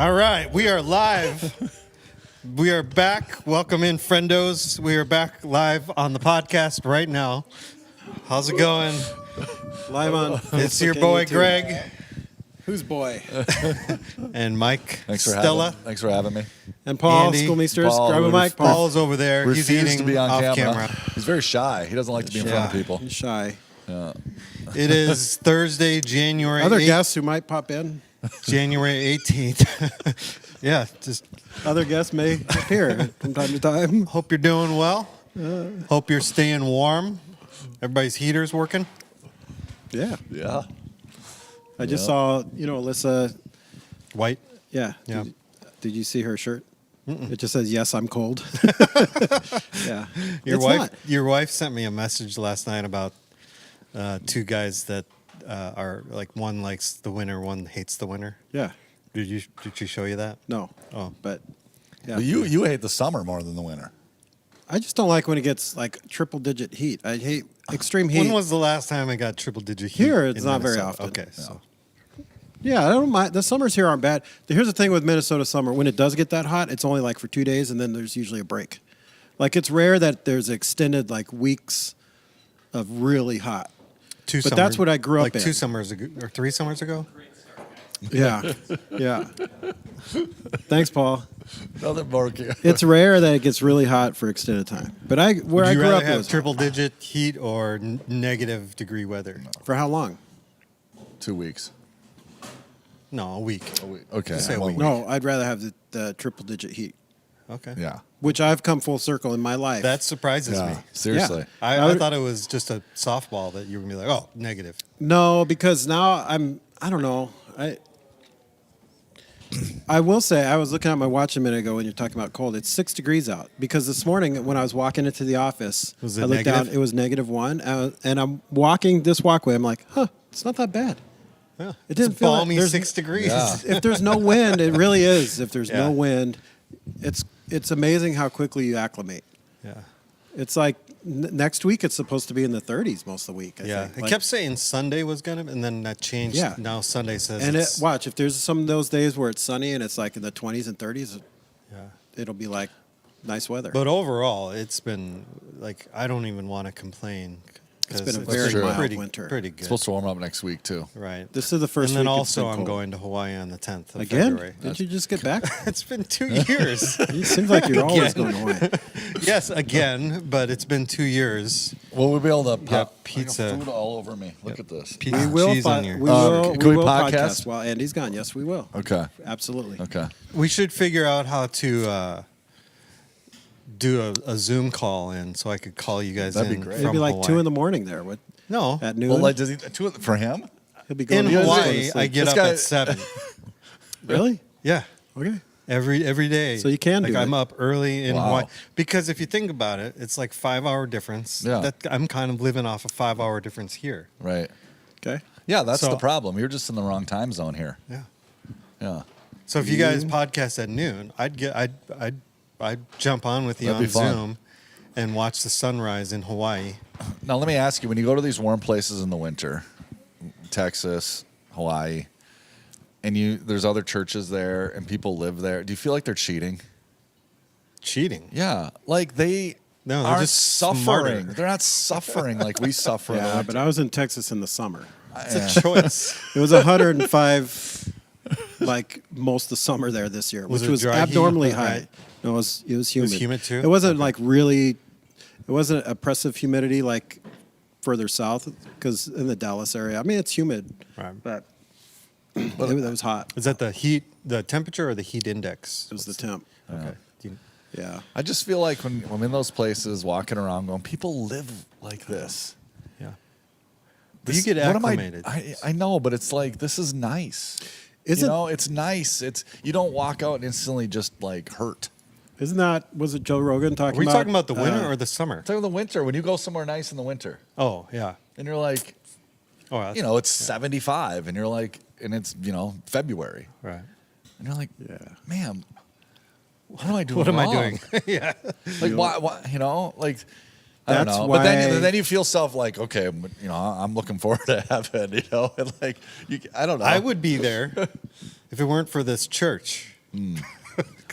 All right, we are live. We are back. Welcome in, friendos. We are back live on the podcast right now. How's it going? Live on. It's your boy, Greg. Who's boy? And Mike. Thanks Stella. Thanks for having me. And Paul, Andy. Schoolmeisters. Paul, Grab a mic, Paul. Paul's over there. He's Refused eating to be on off camera. camera. He's very shy. He doesn't like to be in front of people. He's shy. Yeah. It is Thursday, January Other 8th, guests who might pop in. January 18th. Yeah, just Other guests may appear from time to time. hope you're doing well. Hope you're staying warm. Everybody's heater's working. Yeah. Yeah. I just saw, Alyssa. White. Yeah. Yeah. Did you see her shirt? It just says, "Yes, I'm cold." Yeah. Your wife sent me a message last night about two guys that are like, one likes the winter, one hates the winter. Yeah. Did she show you that? No. Oh, But yeah. But you hate the summer more than the winter. I just don't like when it gets like triple-digit heat. I hate extreme heat. when was the last time I got triple-digit heat? Here, it's in not very Minnesota? often. Okay, so Yeah, I don't mind. The summers here aren't bad. Here's the thing with Minnesota summer. When it does get that hot, it's only like for 2 days, and then there's usually a break. Like, it's rare that there's extended, like, weeks of really hot. But that's what I grew up like in. 2 summers ago, or 3 summers ago? Yeah, yeah. Thanks, Paul. Nothing more. It's rare that it gets really hot for extended time. But I Would you grew rather up, it have was hot. triple-digit heat or negative degree weather? For how long? 2 weeks. No, a week. Okay. Just say a one week. No, I'd rather have the triple-digit heat, Okay. Yeah. which I've come full circle in my life. That surprises me. Yeah. Seriously. Yeah. I thought it was just a softball that you were going to be like, oh, negative. No, because now I don't know. I will say, I was looking at my watch a minute ago when you're talking about cold. It's 6 degrees out because this morning when I was walking into the office, Was it I looked negative? down, it was -1. And I'm walking this walkway. I'm like, it's not that bad. Yeah. It didn't it's feel balmy there's- 6 degrees. Yeah. If there's no wind, it really is. If there's Yeah. no wind, it's amazing how quickly you acclimate. Yeah. It's like next week it's supposed to be in the 30s most of the week. I Yeah. think. It Like, kept saying Sunday was going to, and then that changed. Yeah. Now Sunday says and it's. watch, if there's some of those days where it's sunny and it's like in the 20s and 30s, Yeah. it'll be like nice weather. But overall, it's been like, I don't even want to complain. It's 'cause been a very true. mild pretty, winter. Pretty It's good. supposed to warm up next week too. Right. This is the first And then week it's also, been I'm cold. going to Hawaii on the 10th of Again? February. Did you just get back? It's been 2 years. It seems like you're always going away. Yes, again, but it's been 2 years. Will we be able to Yeah, pop pizza. I got food all over me? Look at this. Pizza We will. cheese on your. We will. can We we will podcast? podcast while Andy's gone. Yes, we will. Okay. Absolutely. Okay. We should figure out how to do a Zoom call in so I could call you guys That'd be in great. from Maybe like Hawaii. 2 in the morning there. What, No. at noon? Well, like, does he for him? He'll be going In to Hawaii, sleep. I get This up guy- at 7. Really? Yeah. Okay. Every day. So you can like do I'm it. up early in Wow. Hawaii. Because if you think about it, it's like 5-hour difference. Yeah. That I'm kind of living off a 5-hour difference here. Right. Okay. Yeah, that's So- the problem. You're just in the wrong time zone here. Yeah. Yeah. So if you guys podcast at noon, I'd jump on with you That'd on be fun. Zoom and watch the sunrise in Hawaii. Now let me ask you: when you go to these warm places in the winter, Texas, Hawaii, and there's other churches there and people live there, do you feel like they're cheating? Cheating. Yeah, like they No, they're aren't just suffering. smarter. They're not suffering like we suffer. in the Yeah, winter. but I was in Texas in the summer. It's a choice. It was 105, like most of the summer there this year, Was which it was dry heat? abnormally high. Right. No, it was humid. humid too? It wasn't like really. It wasn't oppressive humidity like further south because in the Dallas area. I mean, it's humid, Right. but it was hot. Is that the heat, the temperature, or the heat index? It was the temp. Okay. Do you- Yeah. I just feel like when I'm in those places, walking around, going, people live like this. Yeah. This- you get what am acclimated. I know, but it's like this is nice. Isn't- It's nice. It's you don't walk out and instantly just like hurt. Isn't that, was it Joe Rogan talking Are we about? talking about the winter or the summer? It's like the winter when you go somewhere nice in the winter, Oh, yeah. and you're like, Oh, that's, it's 75, and you're like, and it's February, right. and you're like, Yeah. man, what am I doing? What am I wrong? doing? Yeah. Like why? Like. I don't That's know, but why- then you feel like okay, I'm looking forward to heaven, and like I don't know. I would be there if it weren't for this church.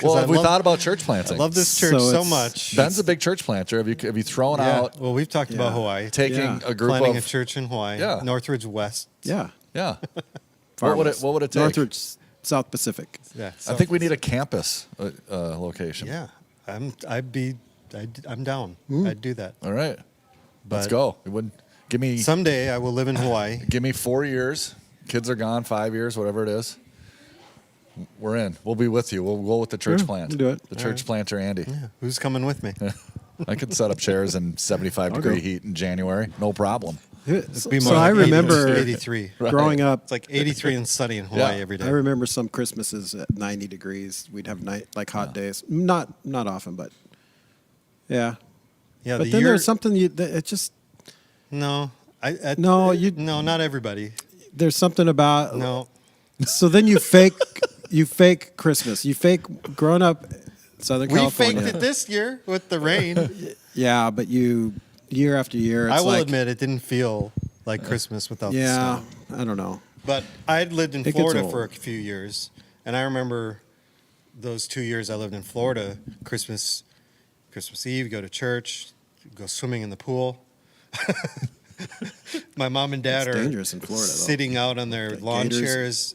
Well, I have we love- thought about church planting? I love this church So so it's- much. Ben's a big church planter. Have you thrown Yeah. out Well, we've talked about Yeah. Hawaii. taking Yeah. a group Planting of a church in Hawaii. Yeah. Northridge West. Yeah. Yeah. Far What west. would it take? Northridge, South Pacific. Yeah. I think we need a campus location. Yeah. I'm down. I'd do that. All right. Let's But go. It wouldn't give me Someday I will live in Hawaii. give me 4 years. Kids are gone, 5 years, whatever it is. We're in. We'll be with you. We'll go with the church Yeah, plant. we'll do it. The church planter, Andy. Yeah. Who's coming with me? I could set up chairs in 75-degree go. heat in January. No problem. So, Be more I like 80 remember 83. growing up. It's like 83 and sunny in Hawaii Yeah. every day. I remember some Christmases at 90 degrees. We'd have hot days. Not often, but yeah. Yeah, But the then year, there's something it just no, No, not everybody. there's something about No, So then you fake Christmas. You fake growing up in Southern we California. faked it this year with the rain. Yeah, but you year after year. It's I will like, admit it didn't feel like Christmas without the Yeah, snow. I don't know. But I'd lived in It gets Florida old. for a few years, and I remember those 2 years I lived in Florida. Christmas Eve, go to church, go swimming in the pool. My mom and dad It's are dangerous in Florida, though. sitting out on their Got lawn gators. chairs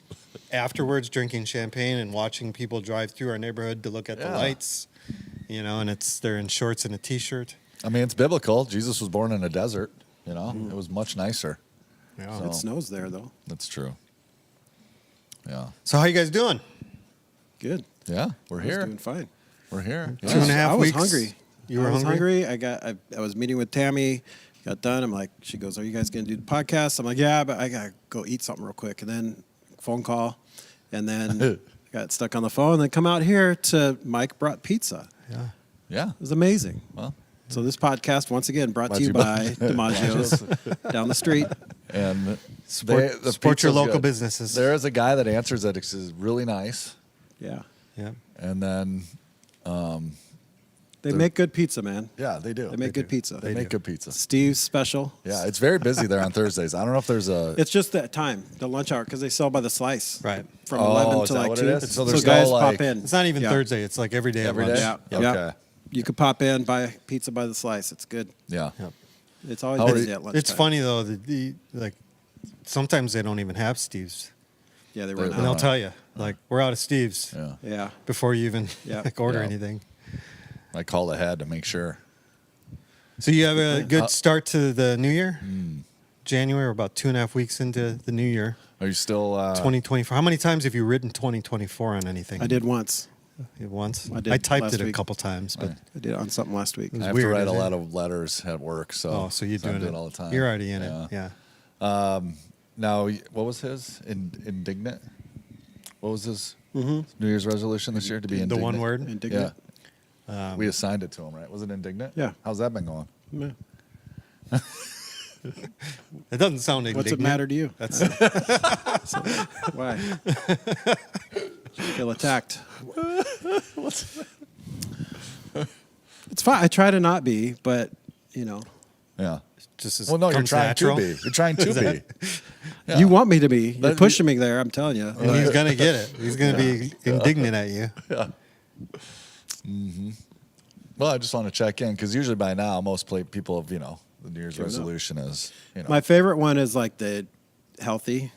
afterwards, drinking champagne and watching people drive through our neighborhood to look at the Yeah. lights. And they're in shorts and a t-shirt. I mean, it's biblical. Jesus was born in a desert. It was much nicer. Yeah. So- It snows there though. That's true. Yeah. So how you guys doing? Good. Yeah. We're I was here. doing fine. We're here. Two and a half I was weeks. hungry. You were I was hungry? I was meeting with Tammy. Got done. I'm like, she goes, "Are you guys going to do the podcast?" I'm like, "Yeah, but I gotta go eat something real quick." And then phone call, and then got stuck on the phone. And then come out here to Mike brought pizza. It Yeah. Yeah. was amazing. Well, So this podcast once again brought Brought to you you by DiMaggio's down the street. and Support the your pizza's local good. businesses. There is a guy that answers that is really nice, Yeah, Yeah. and then they make good pizza, man. yeah, they do. They make good pizza. They make good pizza. Steve's special. Yeah, it's very busy there on Thursdays. I don't know if there's a. It's just that time, the lunch hour, because they sell by the slice. Right. From Oh, 11 is to that like what 2. it is? So there's guys no, like- pop in. It's not even Yeah. Thursday. It's like every day Every at lunch. day? Yeah. Okay. Yeah. You could pop in, buy pizza by the slice. It's good. Yeah. Yep. It's always How are busy you- at lunch. It's funny though. Like sometimes they don't even have Steve's, Yeah, they They're- run and they'll out. tell you like we're out of Steve's Yeah. Yeah. before you even Yeah. like order Yeah. anything. I call ahead to make sure. So you have a good start to the new year. January, we're about 2.5 weeks into the new year, Are you still 2024. How many times have you written 2024 on anything? I did once. Once. I did typed last it a week. couple times, but I did it on something last week. was I have weird, to write a isn't it? lot of letters at work, so so you're I doing do it all the time. You're already in it. Yeah. Now, what was his? Indignant? What was his New Year's resolution this year? To be The indignant? one word. Indignant. Yeah. We assigned it to him, right? Was it indignant? Yeah. How's that been going? Yeah. It doesn't sound indignant. What's it matter to you? That's Why? Feel attacked. It's fine. I try to not be, but Yeah. just as Well, no, you're comes trying natural. to be. You're trying to be. Yeah. you want me to be. You're But- pushing me there. I'm telling you. And he's gonna get it. He's gonna be indignant at you. Well, I just want to check in because usually by now most people have, the New Year's resolution is, My favorite one is like the healthy,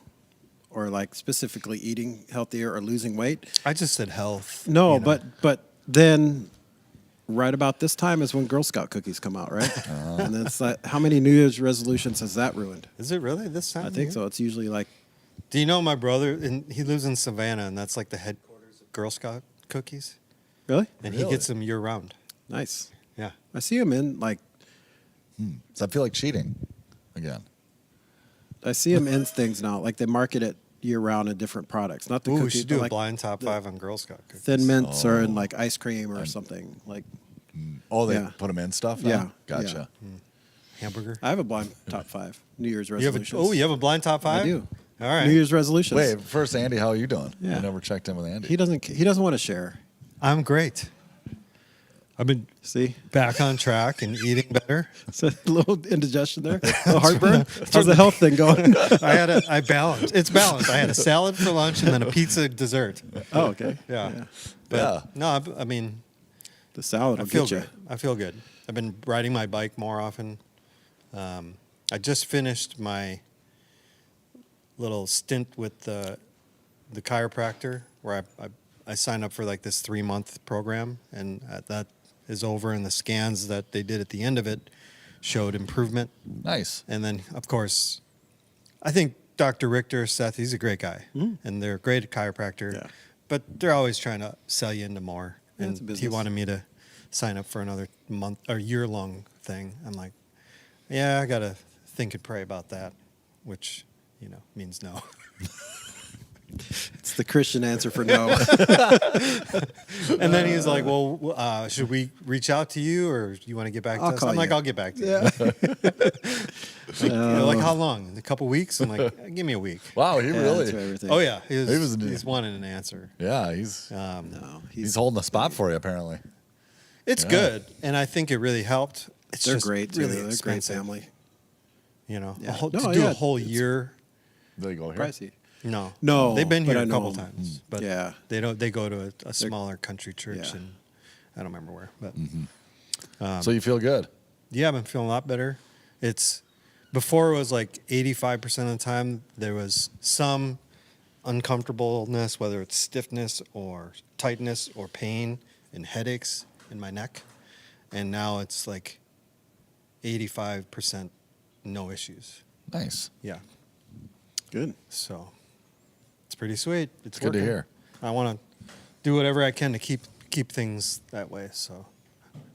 or like specifically eating healthier or losing weight. I just said health. No, you know. but then right about this time is when Girl Scout cookies come out, right? And it's like, how many New Year's resolutions has that ruined? Is it really this time? I think so. It's usually like, Do you know my brother? And he lives in Savannah, and that's like the headquarters of Girl Scout cookies. really? And Really? he gets them year round. Nice. Yeah. I see them in like, Does that feel like cheating again? I see them in things now. Like they market it year round in different products. Not the Ooh, we cookies, should but do a like blind top 5 on Girl Scout cookies. Thin mints or in like ice cream or something. Like, Oh, they Yeah. put them in stuff? Yeah. now? Gotcha. Hamburger. I have a blind top 5 New Year's You have resolutions. you have a blind top 5? I do. All right. New Year's resolutions. Wait, first, Andy, how are you doing? Yeah. I never checked in with Andy. He doesn't want to share. I'm great. I've been See? back on track and eating better. So a little indigestion there. A little heartburn. How's the health thing going? I balanced. It's balanced. I had a salad for lunch and then a pizza dessert. Oh, okay. Yeah. Yeah. No, I mean, The salad I will feel get you. good. I feel good. I've been riding my bike more often. I just finished my little stint with the chiropractor where I signed up for like this 3-month program, and that is over, and the scans that they did at the end of it showed improvement. Nice. And then, of course, I think Dr. Richter, Seth, he's a great guy, and they're a great chiropractor, Yeah. but they're always trying to sell you into more. Yeah, it's a And he business. wanted me to sign up for another month or year-long thing. I'm like, yeah, I got to think and pray about that, which, means no. It's the Christian answer for no. And then he's like, well, should we reach out to you, or you want to get back to I'll us? call I'm like, you. I'll get back to you. Yeah. Like, how long? A couple weeks? I'm like, give me a week. Wow, he Yeah, really. that's everything. Oh, yeah. was- He's wanting an answer. Yeah, he's No, he's holding the spot for you apparently. It's Yeah. good, and I think it really helped. It's They're just great, too. really They're a great expensive. family. Yeah. Yeah. To No, do yeah, a whole it's- year. There you go here. Pricey. No, they've been but here I a know couple them. times, but Yeah. they don't. They go to a smaller country church, Yeah. and I don't remember where. But So you feel good. yeah, I've been feeling a lot better. It's before it was like 85% of the time there was some uncomfortableness, whether it's stiffness or tightness or pain and headaches in my neck, and now it's like 85% no issues. Nice. Yeah, Good. so it's pretty sweet. It's Good to working. hear. I want to do whatever I can to keep things that way. So,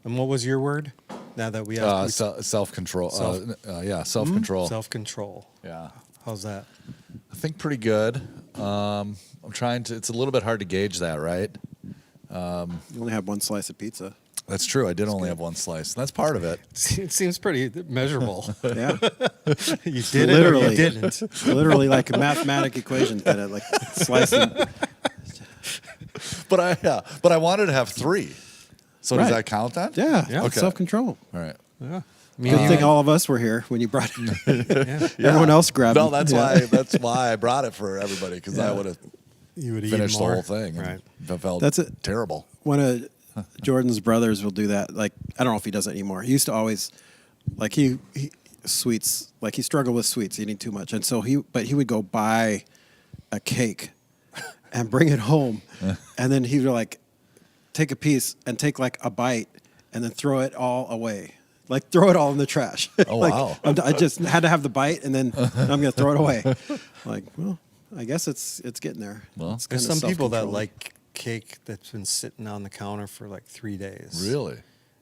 and what was your word? Now that we have Self-control. Self- Self-control. self-control. Yeah. How's that? I think pretty good. I'm trying to. It's a little bit hard to gauge that, right? You only have one slice of pizza. That's true. I did only have one slice. And that's part of it. It seems pretty measurable. Yeah. You did it or Literally. you didn't. Literally like a mathematic equation that it like slicing. But I wanted to have 3. So does Right. that count then? Yeah. Yeah. Okay. Self-control. All right. Yeah. Good thing all of us were here when you brought it. Yeah. Everyone else grabbed No, it. that's Yeah. why. That's why I brought it for everybody because I Yeah. would have You would finished eat the more. whole thing. Right. And I felt That's it. terrible. One of Jordan's brothers will do that. Like, I don't know if he does it anymore. He used to always, like, he sweets, like, he struggled with sweets, eating too much. And so he would go buy a cake and bring it home. And then he would, like, take a piece and take, like, a bite and then throw it all away. Like, throw it all in the trash. Oh, like, wow. I just had to have the bite and then I'm going to throw it away. Like, well, I guess it's getting there. Well, It's There's kinda some people that self-control. like cake that's been sitting on the counter for like 3 days. Really?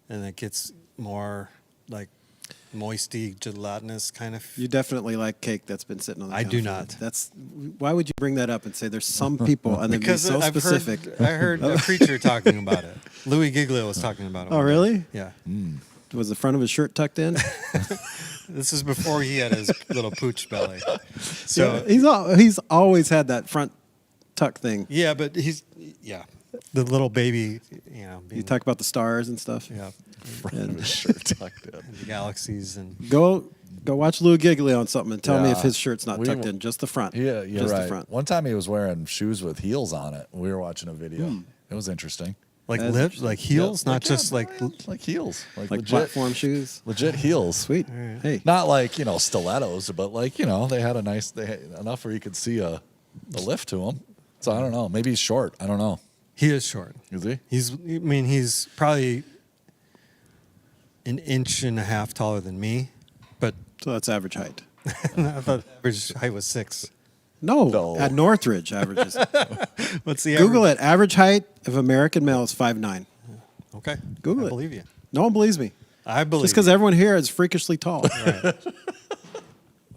And it gets more like moisty, gelatinous kind of. You definitely like cake that's been sitting on the I counter. do not. That's why would you bring that up and say there's some people and then be because so I've specific? I heard a preacher talking about it. Louis Giglio was talking about it. Oh, one day. really? Yeah. Was the front of his shirt tucked in? This is before he had his little pooch belly. So He's always had that front tuck thing. yeah, but the little baby, You being, talk about the stars and stuff. yeah, Front of his shirt tucked in. the galaxies and Go watch Louis Giglio on something and tell me Yeah. if his shirt's not We tucked were- in. Just the front. Yeah, you're just right. the front. One time he was wearing shoes with heels on it. We were watching a video. It was interesting. like That's lips, interesting. like heels, Yeah, not just like. like heels, like Like legit, platform shoes. legit heels. Sweet. Hey, Not like stilettos, but like they had they had enough where you could see a lift to them. So I don't know. Maybe he's short. I don't know. He is short. Is he? He's probably an inch and a half taller than me, but so that's average height. I thought average height was 6. No. At Northridge averages. What's the Google average? it. Average height of American male is 5'9". Okay, Google I it. believe you. No one believes me. I believe Just because you. everyone here is freakishly tall. Right.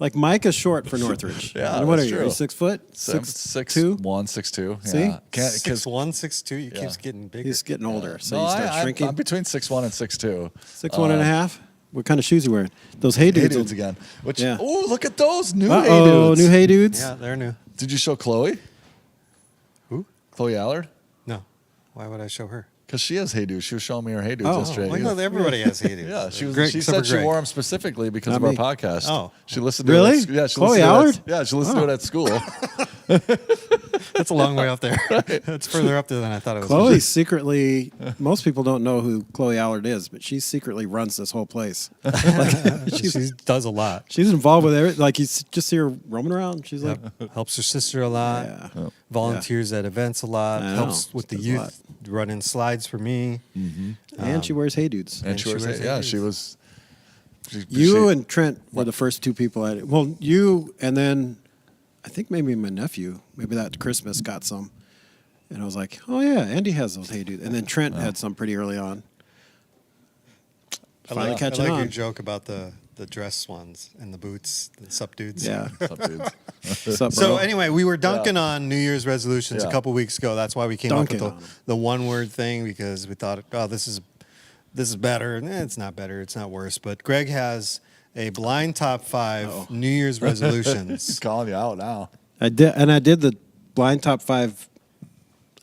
Like Mike is short for Northridge. Yeah, And what that's are you? Are true. you 6 foot? 6'1", 6'2". See? Yeah. Can't, 6'1", 6'2". He keeps getting bigger. He's getting older, so no, you start shrinking. I'm between 6'1" and 6'2". 6'1" and a half. What kind of shoes you wearing? Those Hey Hey Dudes. dudes again. Which Yeah. oh, look at those new Hey Uh-oh, Dudes. new Hey Dudes. Yeah, they're new. Did you show Chloe? Who? Chloe Allard? No. Why would I show her? Because she has Hey Dude. She was showing me her Hey Dudes Oh, yesterday. Well, no, everybody has Hey-Doos. Yeah, she was. Greg- She except said for she Greg. wore them specifically because Not of our me. podcast. Oh. She listened to Really? it. Yeah, she Chloe listened to Allard? it. Yeah, she listened to it at school. That's a long way up there. It's further up there than I thought it was. Chloe secretly, most people don't know who Chloe Allard is, but she secretly runs this whole place. She does a lot. She's involved with everything. Like, you just see her roaming around. She's like, Helps her sister a lot. Yeah. Volunteers at events a lot. I know. Helps with the Does a youth running slides for me. and she wears Hey Dudes. And she was. wears Yeah, Hey she Dudes. was. You and Trent were the first two people I well, you and then I think maybe my nephew, maybe that Christmas got some. And I was like, oh yeah, Andy has those Hey Dudes. And then Trent had some pretty early on. Finally I catching like your on. joke about the dress ones and the boots, the sup dudes. Yeah. What's up, dudes? What's up, So bro? anyway, we were dunking on New Year's resolutions a Yeah. couple weeks ago. That's why we came Dunking up on 'em. with the one word thing, because we thought, oh, this is better. It's not better. It's not worse. But Greg has a blind top 5 New Year's He's resolutions. calling you out now. I did the blind top 5.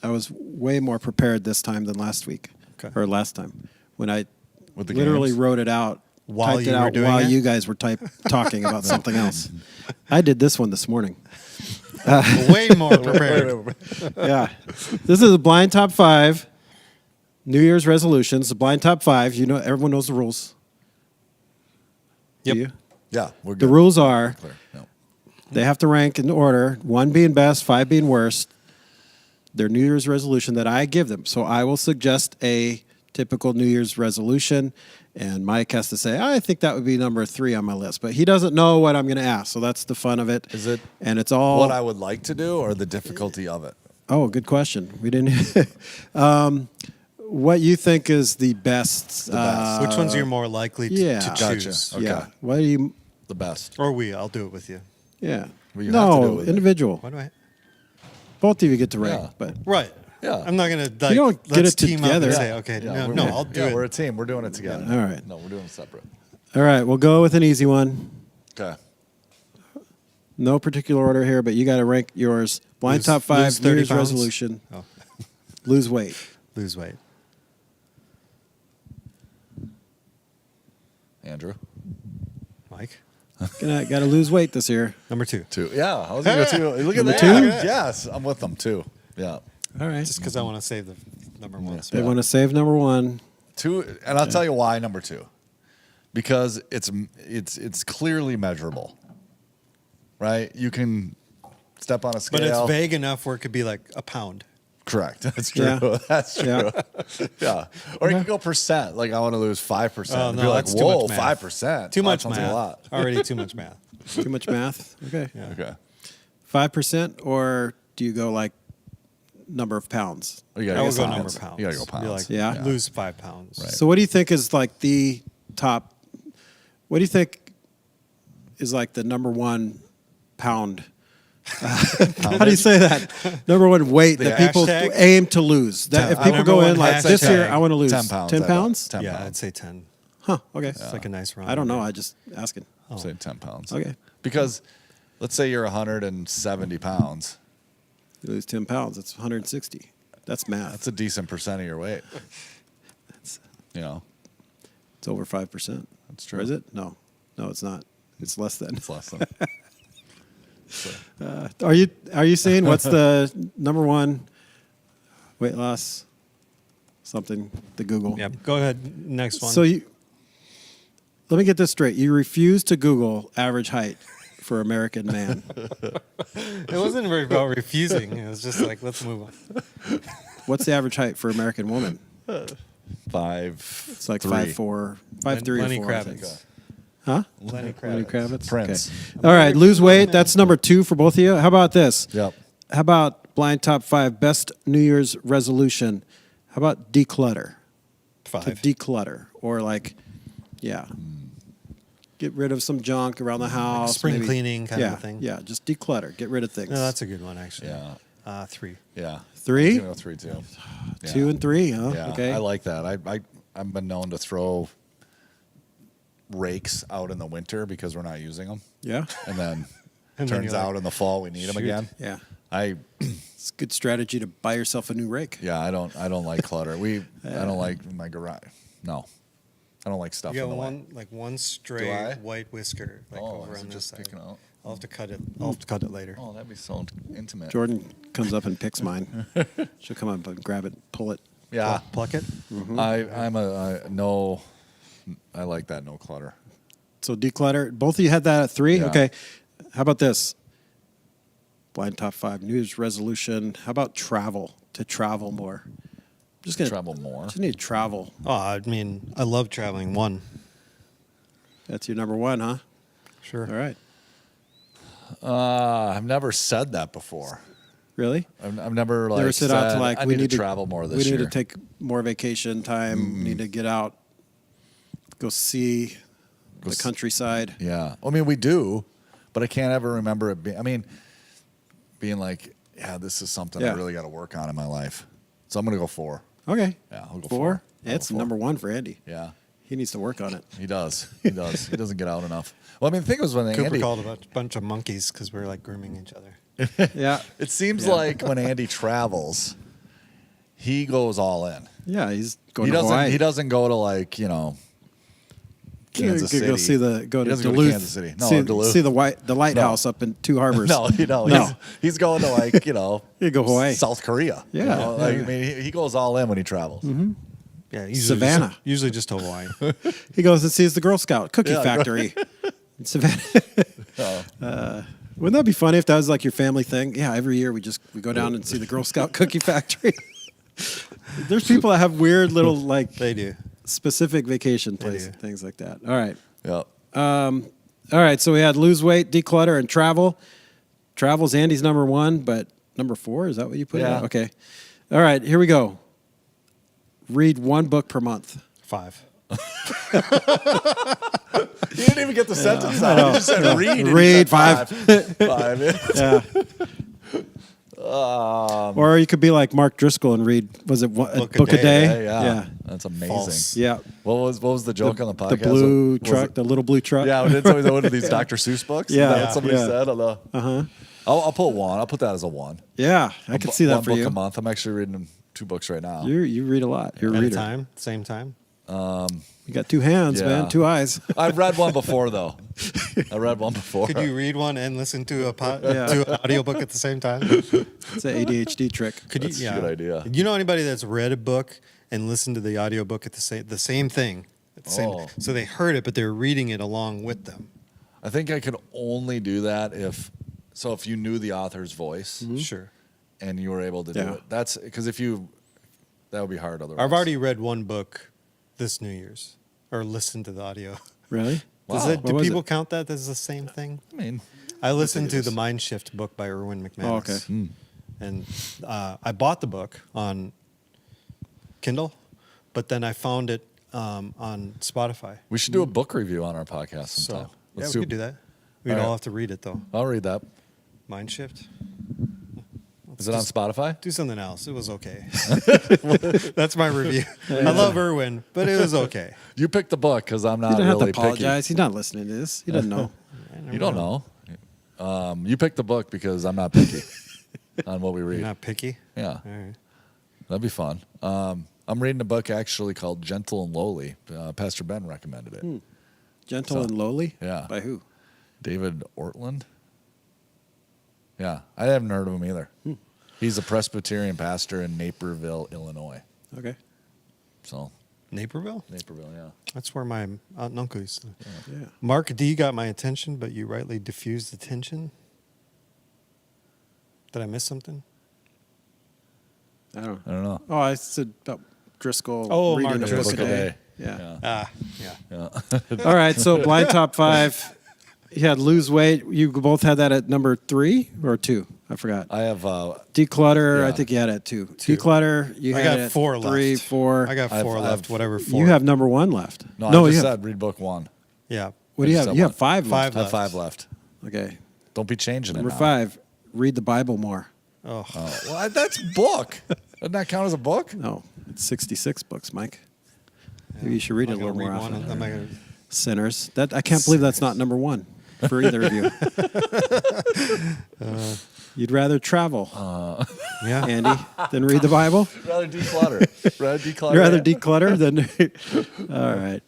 I was way more prepared this time than last week. Okay. Or last time. When I With the literally games? wrote it out. While typed you it were out doing while it? you guys were talking about something else. I did this one this morning. Way more prepared. Yeah. This is a blind top 5 New Year's resolutions. The blind top 5. You know, everyone knows the rules. Yep. Do you? Yeah, we're The good. rules are Clear. No. they have to rank in order, 1 being best, 5 being worst. Their New Year's resolution that I give them. So I will suggest a typical New Year's resolution, and Mike has to say, I think that would be number 3 on my list. But he doesn't know what I'm going to ask, so that's the fun of it. Is it And it's all. What I would like to do, or the difficulty of it? Oh, good question. We didn't. What you think is the best? best. Which ones are you more likely to, yeah. to Gotcha. choose? Okay. Yeah. What do you? The best. Or I'll do it with you. Yeah. Well, you have to do it with me. individual. Why do I? Both of you get to rank, Yeah. but Right. Yeah. I'm not going to like, You don't get let's it team together. up and say, Yeah. okay, Yeah, no, I'll do it. We're a team. We're doing it together. All right. No, we're doing it separate. all right, we'll go with an easy one. Okay. No particular order here, but you got to rank yours. Blind Lose- top 5 lose New 30 Year's pounds? resolution. Oh, Lose weight. lose weight. Andrew. Mike? Got to lose weight this year. Number 2. 2. Yeah, I was going to go 2. Look at Number that. 2? Yes, I'm with them too. Yeah. All right. Just because I want to save the number 1 They spot. want to save number 1. 2, and I'll tell you why number 2. Because it's clearly measurable. Right? You can step on a scale. But it's vague enough where it could be like a pound. Correct. That's true. Yeah. That's true. Yeah. Yeah. Or you can go percent. Like I want to lose 5%. Oh, And no, be like, that's too whoa, much math. 5%. Too much That sounds math. a lot. Already too much math. Too much math. Okay. Yeah. Okay. 5%, or do you go like number of pounds? You gotta I go would go pounds. number of pounds. You gotta go Be pounds. like, Yeah. lose 5 pounds. Right. So what do you think is like the top? What do you think is like the number 1 pound? How do you say that? Number 1 weight The that people hashtag? aim to lose. That if people Number go one in like hashtag. this year, I want to lose 10 pounds. 10 I bet. pounds. 10 Yeah, pounds. I'd say 10. Huh. Okay. It's like a nice round. I don't know. I just asking. I'll say 10 pounds. Okay. Because let's say you're 170 pounds. You lose 10 pounds. That's 160. That's math. That's a decent percent of your weight. You know, It's over 5%. That's true. Or is it? No, it's not. It's less than. it's less than. Are you saying what's the number 1 weight loss? Something to Google. Yeah, go ahead. Next one. So let me get this straight. You refuse to Google average height for American man. it wasn't very about refusing. It was just like, let's move on. What's the average height for American woman? 5. It's like 3. 5'4", 5'3" or Lenny 4. I think. Kravitz. Huh? Lenny Kravitz. Lenny Kravitz. Prince. Okay. All right, lose weight. That's number 2 for both of you. How about this? Yep. How about blind top 5 best New Year's resolution? How about declutter? 5. To declutter, or like, yeah, get rid of some junk around the house. spring maybe. cleaning kind of Yeah, a thing. Yeah, just declutter. Get rid of things. No, that's a good one, actually. Yeah. 3. Yeah. 3? I'm gonna go 3 too. 2 and 3, huh? Yeah. Okay. I like that. I've been known to throw rakes out in the winter because we're not using them, Yeah. and then And then turns you're like, out in the fall we need them shoot. again. Yeah. It's a good strategy to buy yourself a new rake. Yeah, I don't like clutter. I don't like my garage. No, I don't like stuff You in got the way. one I? straight white whisker over is on it this just side. picking out? I'll have to cut it. I'll have to cut it later. Oh, that'd be so intimate. Jordan comes up and picks mine. She'll come up and grab it, pull it. Yeah, Pluck it. I'm a no. I like that no clutter. So declutter. Both of you had that at 3? Yeah. Okay. How about this? Blind top 5 New Year's resolution. How about travel? To travel more. Just gonna Travel more. Just need to travel. Oh, I mean, I love traveling. One. That's your number 1, huh? Sure. All right. I've never said that before. Really? I've never like Never set said, out to like I we need to travel more this we year. need to take more vacation time. Need to get out, go see the countryside. Yeah, I mean we do, but I can't ever remember it being. I mean, being like, yeah, this is something I Yeah. really got to work on in my life. So I'm gonna go 4. Okay. Yeah, I'll go 4. 4. Yeah, it's I'll go 4. number 1 for Andy. Yeah, He needs to work on it. he does. He does. He doesn't get out enough. Well, I mean, the thing was when Cooper Andy. called a bunch of monkeys because we were like grooming each other. Yeah. It seems Yeah. like when Andy travels, he goes all in. Yeah, he's going He to doesn't. Hawaii. He doesn't go to like Kansas City. Go see go He to doesn't go to Duluth. Kansas City. No, see, Duluth. see the lighthouse up in Two Harbors. No, No. He's going to like You go Hawaii. South Korea. Yeah, you know? yeah, Like, yeah. I mean, he goes all in when he travels. Yeah, Savannah. Usually just Hawaii. He goes and sees the Girl Scout cookie Yeah, factory in Savannah. Oh. Wouldn't that be funny if that was like your family thing? Yeah, every year we go down and see the Girl Scout cookie factory. There's people that have weird little like They do. specific vacation They places, do. things like that. All right. Yeah. All right, so we had lose weight, declutter, and travel. Travel's Andy's number 1, but number 4, is that what you put? Yeah. It? Okay. All right, here we go. Read 1 book per month. 5. You didn't even get the sentence out. You just said read. and you Read said 5. 5. Yeah. Or you could be like Mark Driscoll and read, was it a book a day? Yeah. That's amazing. False. Yeah. What was the joke on the podcast? The blue Was truck, it- the little blue truck. Yeah, did somebody one of these Dr. Seuss books? Yeah. Is that what somebody Yeah. said on the. Uh-huh. I'll put 1. I'll put that as a 1. Yeah, I could see that One for book you. a month. I'm actually reading 2 books right now. You read a lot. You're a At a reader. time. Same time. You got 2 hands, Yeah. man, 2 eyes. I've read one before though. I read one before. Could you read one and listen to Yeah. to an audiobook at the same time? It's an ADHD trick. Could That's a good idea. You know anybody that's read a book and listened to the audiobook at the same thing? At the same, Oh. so they heard it, but they're reading it along with them. I think I could only do that if you knew the author's voice Sure. and you were able to do Yeah. it. That's because that would be hard otherwise. I've already read one book this New Year's, or listened to the audio. Really? Does Wow. it, What do was people it? count that as the same thing? I mean, I listened to it the is. Mind Shift book by Erwin McManus. Oh, okay. And I bought the book on Kindle, but then I found it on Spotify. we should do a book review on our podcast So sometime. yeah, we could do that. We'd All right. all have to read it though. I'll read that. Mind Shift. Is it on Spotify? Do something else. It was okay. That's my review. I love Erwin, but it was okay. You picked the book because I'm You not don't have to really apologize. He's not listening to this. He doesn't know. picky. You don't know. You picked the book because I'm not picky on what we read. You're not picky. Yeah, All right. that'd be fun. I'm reading a book actually called Gentle and Lowly. Pastor Ben recommended it. Gentle So, and lowly? yeah. By who? David Ortland. Yeah, I haven't heard of him either. He's a Presbyterian pastor in Naperville, Illinois. Okay. So Naperville? Naperville, yeah. That's where my aunt and uncle used to live. Yeah. Mark D got my attention, but you rightly diffused the tension. Did I miss something? I don't I don't know. Oh, I said about Driscoll Oh, reading Mark a book Driscoll. a day. Yeah. Yeah. Yeah. All right, so blind top 5. You had lose weight. You both had that at number 3 or 2? I forgot. I have Declutter. I yeah. think you had it at 2. Two. Declutter. You I had got it at 4 3, left. 4. I got I've- 4 I've- left. Whatever 4. You have number 1 left. no. I you just have, said read book 1. Yeah. what do you I have? just You said have 5 5 left. I have left. 5 left. Okay. Don't be changing it. Number now. 5. Read the Bible more. Oh. Well, that's book. Doesn't that count as a book? No, it's 66 books, Mike. Maybe you should read it a little more often. Am I gonna, Sinners. That I can't believe that's not number 1 for either of you. You'd rather travel, Yeah. Andy, than read the Bible? Rather declutter. Rather declutter. You'd rather declutter than. All right.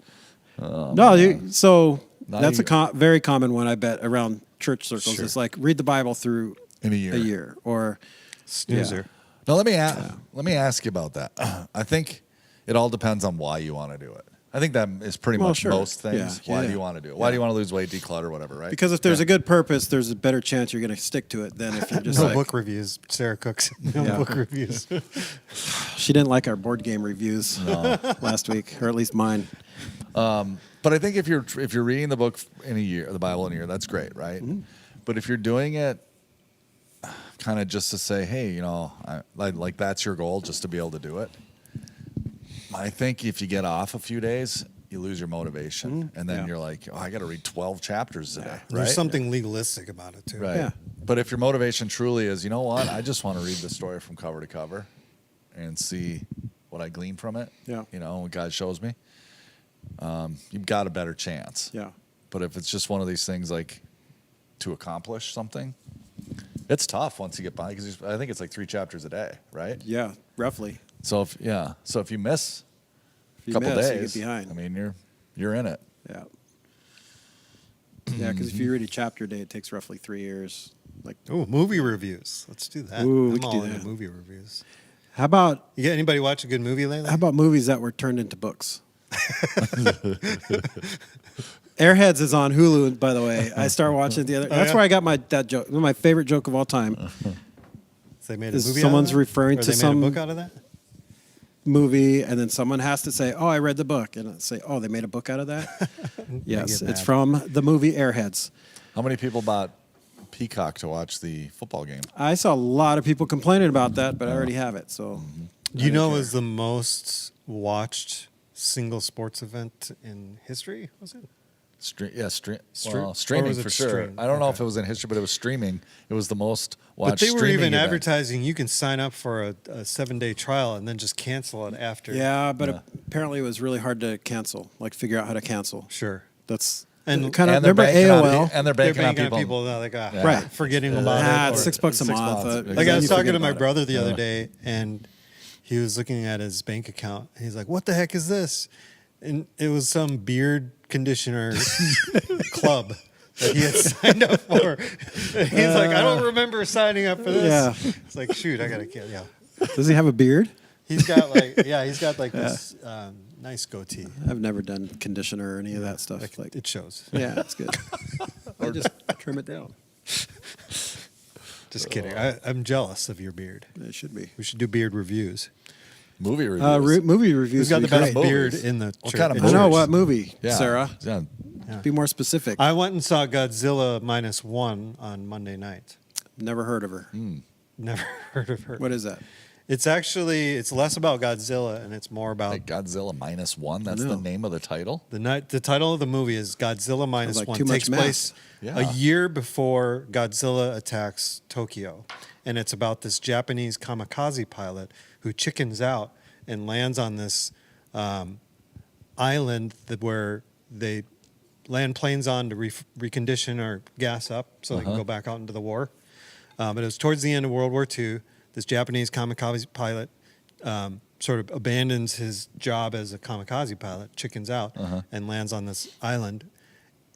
So Now that's you- a very common one, I bet, around church circles. Sure. It's like read the Bible through In a year. or Snoozer. Now let me ask you about that. I think it all depends on why you want to do it. I think that is pretty Well, much sure. most things. Yeah. Why Yeah. do you want to do it? Why do you want to lose weight, declutter, whatever, right? Because if there's a good purpose, there's a better chance you're going to stick to it than if you're just No like, book reviews. Sarah Cook's no Yeah. book reviews. she didn't like our board game reviews last week, or at least mine. But I think if you're reading the book in a year, the Bible in a year, that's great, right? Mm-hmm. But if you're doing it kind of just to say, hey, like that's your goal, just to be able to do it, I think if you get off a few days, you lose your motivation, and then Yeah. you're like, I got to read 12 chapters today. Right? There's something legalistic about it too. Right. Yeah. But if your motivation truly is, you know what, I just want to read the story from cover to cover and see what I glean from it, Yeah. what God shows me, you've got a better chance. Yeah. But if it's just one of these things like to accomplish something, it's tough once you get by, because I think it's like 3 chapters a day, right? Yeah, roughly. So if you miss If you a couple miss, days, you get behind. I mean, you're in it. Yeah. Yeah, because if you read a chapter a day, it takes roughly 3 years. Like, Oh, movie reviews. Let's do that. Ooh, we I'm could all do into that. movie reviews. how about You got anybody watch a good movie lately? movies that were turned into books? Airheads is on Hulu, by the way. I started watching it the other. That's yeah? where I got that joke. My favorite joke of all time. They made a Is movie someone's out of that? referring Or to they some- made a book out of that? Movie, and then someone has to say, "Oh, I read the book," and I say, "Oh, they made a book out of that." Yes, get it's mad. from the movie Airheads. How many people bought Peacock to watch the football game? I saw a lot of people complaining about that, but I already have it. So, You know, it was the most watched single sports event in history, was it? Streaming Or streaming was it for sure. stream? I don't know if Okay. it was in history, but it was streaming. It was the most But watched. they were streaming even event. advertising you can sign up for a 7-day trial and then just cancel it after. yeah, but apparently it was really hard to cancel, like figure out how to cancel. Sure. That's And- kind of And they're remember banking on AOL. and they're They're banking on banking people. on people like, Yeah. Right. forgetting about it. It's or- $6 a $6 month. months. Like I was you talking forget to my about it. brother the other day, and he was looking at his bank account. He's like, "What the heck is this?" And it was some beard conditioner club that he had signed up for. And he's like, "I don't remember signing up for this." Yeah. It's like, shoot, I gotta kill. Yeah, Does he have a beard? he's got like, this nice goatee. I've never done conditioner or any of that stuff. Like, It shows. yeah, it's good. I just trim it down. Just kidding. I'm jealous of your beard. It should be. We should do beard reviews. Movie reviews. Movie reviews. Who's got the would be best great. beard Movies. in the What church? kind of I know movies? what movie, Yeah. Sarah. Yeah. Be more specific. I went and saw Godzilla -1 on Monday night. Never heard of her. Never heard of her. What is that? It's less about Godzilla and it's more about Like Godzilla -1. That's No. the name of the title. the title of the movie is Godzilla like -1. too much Takes math. place Yeah. a year before Godzilla attacks Tokyo, and it's about this Japanese kamikaze pilot who chickens out and lands on this island where they land planes on to recondition or gas up so they can go back out into the war. But it was towards the end of World War II. This Japanese kamikaze pilot sort of abandons his job as a kamikaze pilot, chickens out, and lands on this island.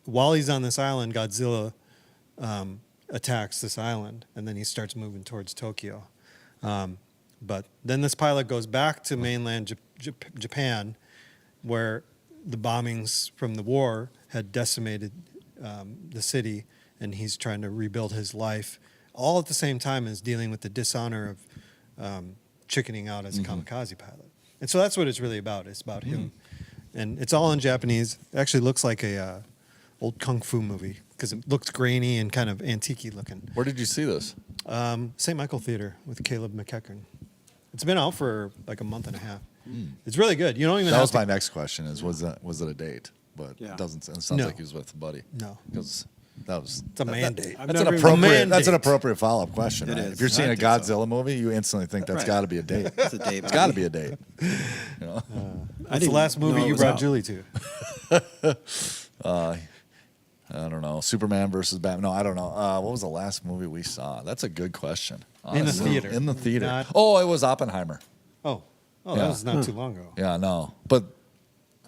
While he's on this island, Godzilla attacks this island, and then he starts moving towards Tokyo. But then this pilot goes back to mainland Japan, where the bombings from the war had decimated the city, and he's trying to rebuild his life, all at the same time as dealing with the dishonor of chickening out as a kamikaze pilot. And so that's what it's really about. It's about him. And it's all in Japanese. It actually looks like a old kung fu movie because it looks grainy and kind of antique-y looking. Where did you see this? St. Michael Theater with Caleb McEachern. It's been out for like a month and a half. It's really good. You don't even That have was to... my next question. Was it a date? But Yeah. it doesn't. It sounds No. like he was with a buddy. No. Because that was. It's a mandate. I've That's an never even- appropriate. Mandate. That's an appropriate follow-up question. It Right? is. If you're seeing I a think so. Godzilla movie, you instantly think that's Right. got to be a date. It's a date. It's got to be a date. You know? That's the last movie know it you was brought out. Julie to. I don't know. Superman versus Batman. No, I don't know. What was the last movie we saw? That's a good question. In the honestly. theater. In the theater. Not- Oh, it was Oppenheimer. Oh, Yeah. that was not too long ago. Yeah, no. But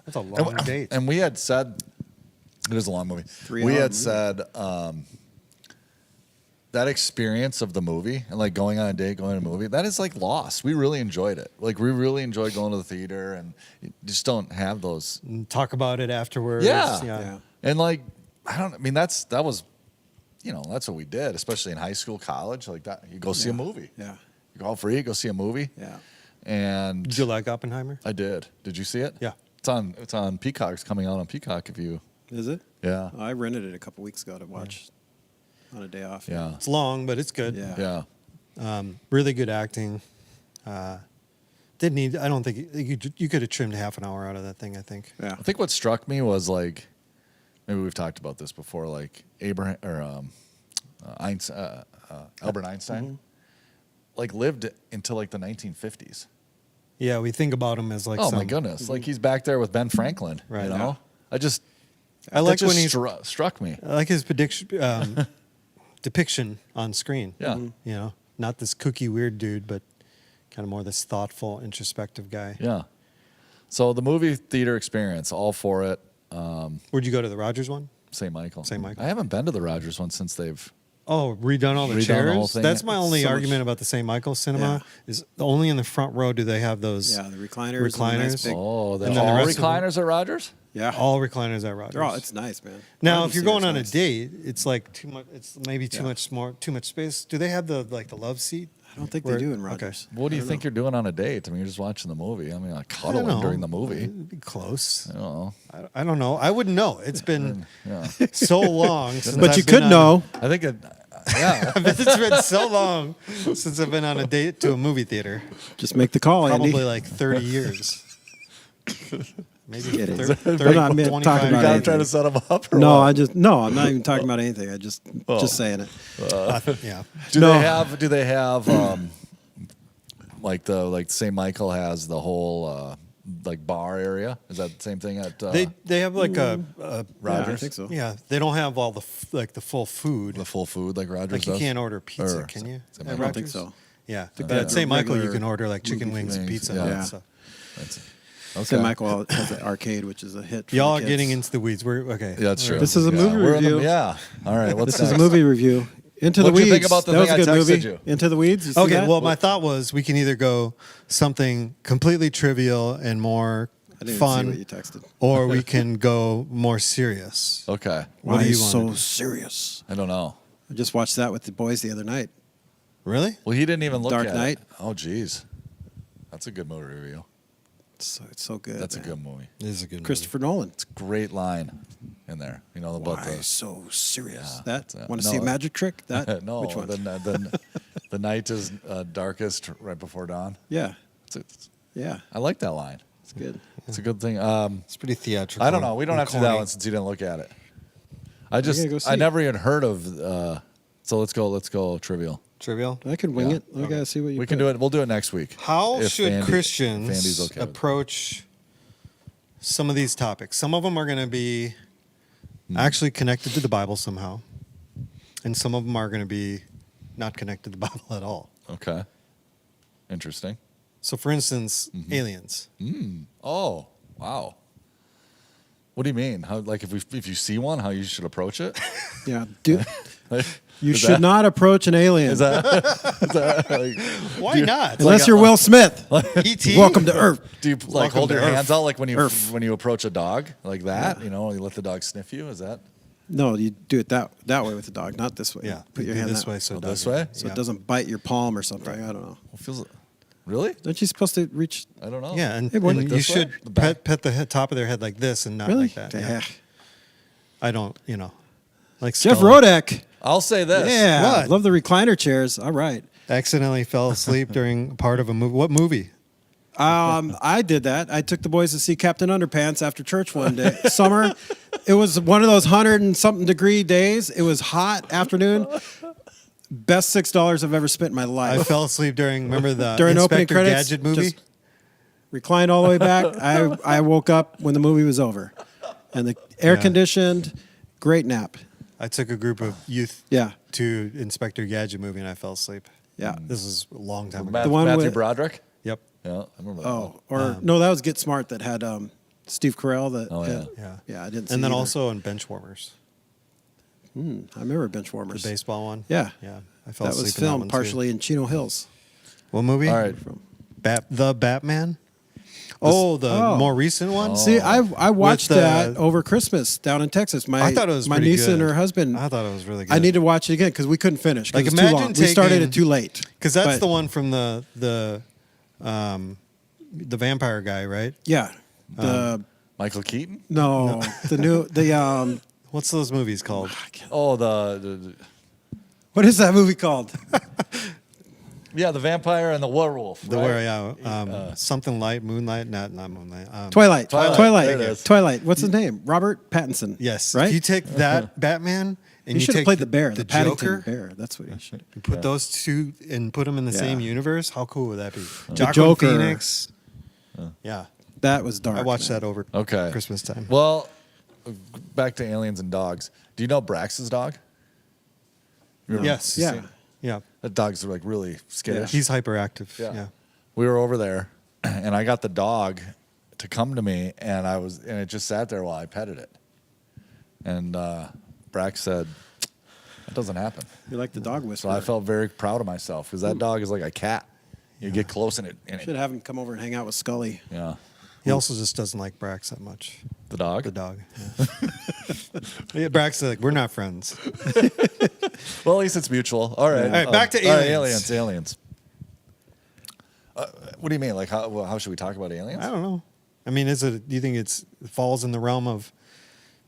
That's a long date. and we had said it is a long movie. 3 We hour had movie. said that experience of the movie and like going on a date, going to a movie, that is like lost. We really enjoyed it. Like we really enjoyed going to the theater, and you just don't have those. And talk about it afterwards. Yeah. Yeah. And like that was, that's what we did, especially in high school, college, like that. You go see a movie. Yeah. You go all free, go see a movie. Yeah. And Did you like Oppenheimer? I did. Did you see it? Yeah. It's on Peacock. It's coming out on Peacock if you. Is it? Yeah. I rented it a couple weeks ago to watch on a day off. Yeah. It's long, but it's good. Yeah. Yeah. Really good acting. Didn't need. I don't think you could have trimmed half an hour out of that thing. I think. Yeah. I think what struck me was like, maybe we've talked about this before, like Abraham or Albert Einstein, like lived until like the 1950s. Yeah, we think about him as like. Oh some, my goodness! Like he's back there with Ben Franklin. Right. You know, Yeah. I like that when just he's- struck me. I like his depiction on screen. Yeah. You know, not this kooky weird dude, but kind of more this thoughtful, introspective guy. Yeah. So the movie theater experience, all for it. Where'd you go to the Rogers one? St. Michael. St. Michael. I haven't been to the Rogers one since they've. Oh, redone all the Redone the chairs. whole thing. That's my only So much- argument about the St. Michael cinema Yeah. is only in the front row do they have those. Yeah, the recliners. and the nice Recliners. big- Oh, And they're then the all rest of them- recliners at Rogers. Yeah. All recliners at Rogers. They're all, it's nice, man. Now, Rogers if you're Theater's going on a nice. date, it's like too much. It's maybe too Yeah. too much space. Do they have the love seat? I don't think Where- they do in okay. Rogers. What do you I don't think know. you're doing on a date? I mean, you're just watching the movie. I mean, like I don't cuddling know. during the movie. It'd be close. I don't know. I don't know. I wouldn't know. It's been Yeah. so long since. But I've you been could on- know. I think yeah. It's been so long since I've been on a date to a movie theater. Just make the call, Probably Andy. like 30 years. Maybe Kidding. 30, I'm 30 not 25 talking You about guys years. anything. trying to set them up? Or No, what? I'm not even talking about anything. I just saying it. Yeah. Do No. they have like St. Michael has the whole like bar area? Is that the same thing at They have like a Yeah, I Rogers? think so. yeah. They don't have all the the full food. The full food like Rogers Like you does? can't order pizza, Or- can you? St. at Michael? I don't think Rogers? so. Yeah, think but they at have St. Michael you regular can order like chicken movie wings and things, pizza yeah. and all Yeah. that stuff. That's, St. Michael has an arcade, which is a hit. For Y'all the are getting kids. into the weeds. We're okay. Yeah, that's true. This is a movie We're in the- review. yeah. All right. What's This is a next? movie review. Into What'd the you Weeds. think about the that was a thing good I movie. texted you? Into the Weeds. You see Okay, that? well, my thought was we can either go something completely trivial and more I didn't even see what you fun, texted. or we can go more serious. Okay. What Why do you is wanna so do? serious? I don't know. I just watched that with the boys the other night. Really? Well, he didn't even look Dark at Knight? it. Oh, geez. That's a good movie review. It's so good. That's a man. good movie. This is a good Christopher Nolan. Great line in there. You know about Why the so serious? Yeah, that that's, want to no. see a magic trick? That no. which one? The night is darkest right before dawn. Yeah, It's, yeah, I like that line. it's good. It's a good thing. It's pretty theatrical. I don't know. We don't and have to do that corny. one since you didn't look at it. I gonna go see I it. never even heard of. So let's go trivial. Trivial. I could wing Yeah. it. I gotta see what you. We can do it. We'll do it next week. How if should Andy- Christians if Andy's okay with it. approach some of these topics? Some of them are going to be Hmm. actually connected to the Bible somehow, and some of them are going to be not connected to the Bible at all. Okay. Interesting. So, for instance, Mm-hmm. aliens. Oh, wow. What do you mean? How like if you see one, how you should approach it? Yeah, dude. Like, You is should that- not approach an alien Is that, like, Why not? unless you're Will Smith. E.T. Welcome to Earth. do you like Welcome hold to your Earth. hands out like when you Earth. approach a dog like that? You know, you let the dog sniff you. Is that No, you do it that way with the dog, not this way. Yeah, put your do hand this that way so it this doesn't- way? so yeah. it doesn't bite your palm or something. I don't know. what feels? Really? Aren't you supposed to reach? I don't know. Yeah, and, Hey, boy, and like you this way? should The back? pet the top of their head like this and not Really? like that. Yeah. I don't, like Jeff skull. Rodek. I'll say this. Yeah, What? love the recliner chairs. All right. Accidentally fell asleep during part of a movie. What movie? I did that. I took the boys to see Captain Underpants after church one day. Summer. It was one of those 100 and something degree days. It was hot afternoon. Best $6 I've ever spent in my I life. fell asleep remember the During opening Inspector credits, Gadget movie? just reclined all the way back. I woke up when the movie was over, and the air conditioned, Great nap. I took a group of youth Yeah. to Inspector Gadget movie and I fell asleep. Yeah. This is a long time ago. Matt, The one Matthew with- Broderick. Yep. Yeah, I remember that. Oh, or no, that was Get Smart that had Steve Carell. That Oh, yeah. Yeah. I didn't. See And then either. also in Benchwarmers, I remember Benchwarmers. the baseball one. Yeah. Yeah. I fell That asleep was in that filmed one, too. partially in Chino Hills. What movie? All right. The Batman? The more recent one? See, I watched the- that over Christmas down in Texas. I thought it was my pretty niece and good. her husband. I thought it was really good. I need to watch it again because we couldn't finish. 'Cause Like, it was too imagine long. We started taking- it too late. Because that's But- the one from the vampire guy, right? Yeah. The Michael Keaton. the What's those movies called? Oh, the what is that movie called? the vampire and the werewolf. The right? where something light, Moonlight, not Moonlight. Twilight. Twilight. There it is. Twilight. What's his name? Robert Pattinson. Yes. Right. If you take that Batman and He you should have take played the bear, the the Paddington Joker, bear. That's what he should. you put those two and put them in the same universe. How cool would that be? Joker. Joaquin Phoenix. Yeah, That was dark. I watched man. that over Okay. Christmas time. Well, back to aliens and dogs. Do you know Brax's dog? Yes. Yeah. Yeah. That dog's like really skittish. He's hyperactive. Yeah. We were over there, and I got the dog to come to me, and it just sat there while I petted it. And Brax said, "That doesn't happen." You like the dog So whisperer. I felt very proud of myself because that dog is like a cat. You get close and Should have him come over and hang out with Scully. yeah. He also just doesn't like Brax that much. The dog. The dog. Yeah. Yeah, Brax is like, we're not friends. Well, at least it's mutual. All right. All right, back to all right, aliens. aliens. What do you mean? Like, how should we talk about aliens? I don't know. I mean, do you think it falls in the realm of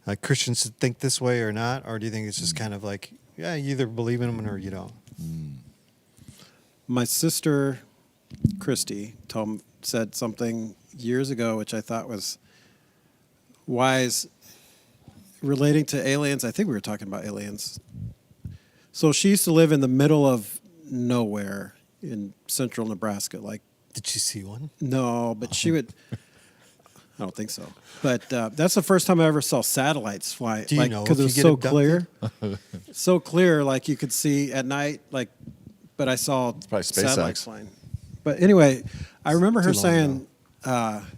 like Christians should think this way or not? Or do you think it's just kind of like, yeah, you either believe in them or you don't? My sister, Christy, said something years ago, which I thought was wise, relating to aliens. I think we were talking about aliens. So she used to live in the middle of nowhere in central Nebraska. Like, Did you see one? no, but she would. I don't think so. But that's the first time I ever saw satellites fly. Do you know because if it was you so get clear, so clear, like you could see at night. Like, but I saw probably satellites SpaceX. flying. But anyway, I remember her too long saying,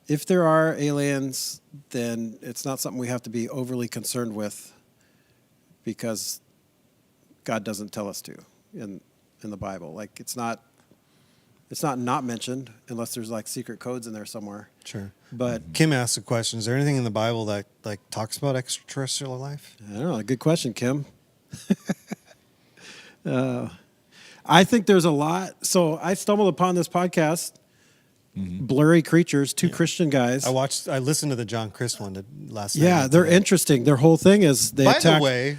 if there are aliens, then it's not something we have to be overly concerned with, because God doesn't tell us to in the Bible. Like, it's not mentioned unless there's like secret codes in there somewhere. Sure. But Kim asked a question. Is there anything in the Bible that like talks about extraterrestrial life? I don't know. Good question, Kim. I think there's a lot. So I stumbled upon this podcast, Blurry Creatures, two Christian guys. I listened to the John Chris one last night. Yeah, they're interesting. Their whole thing is they By attack. the way,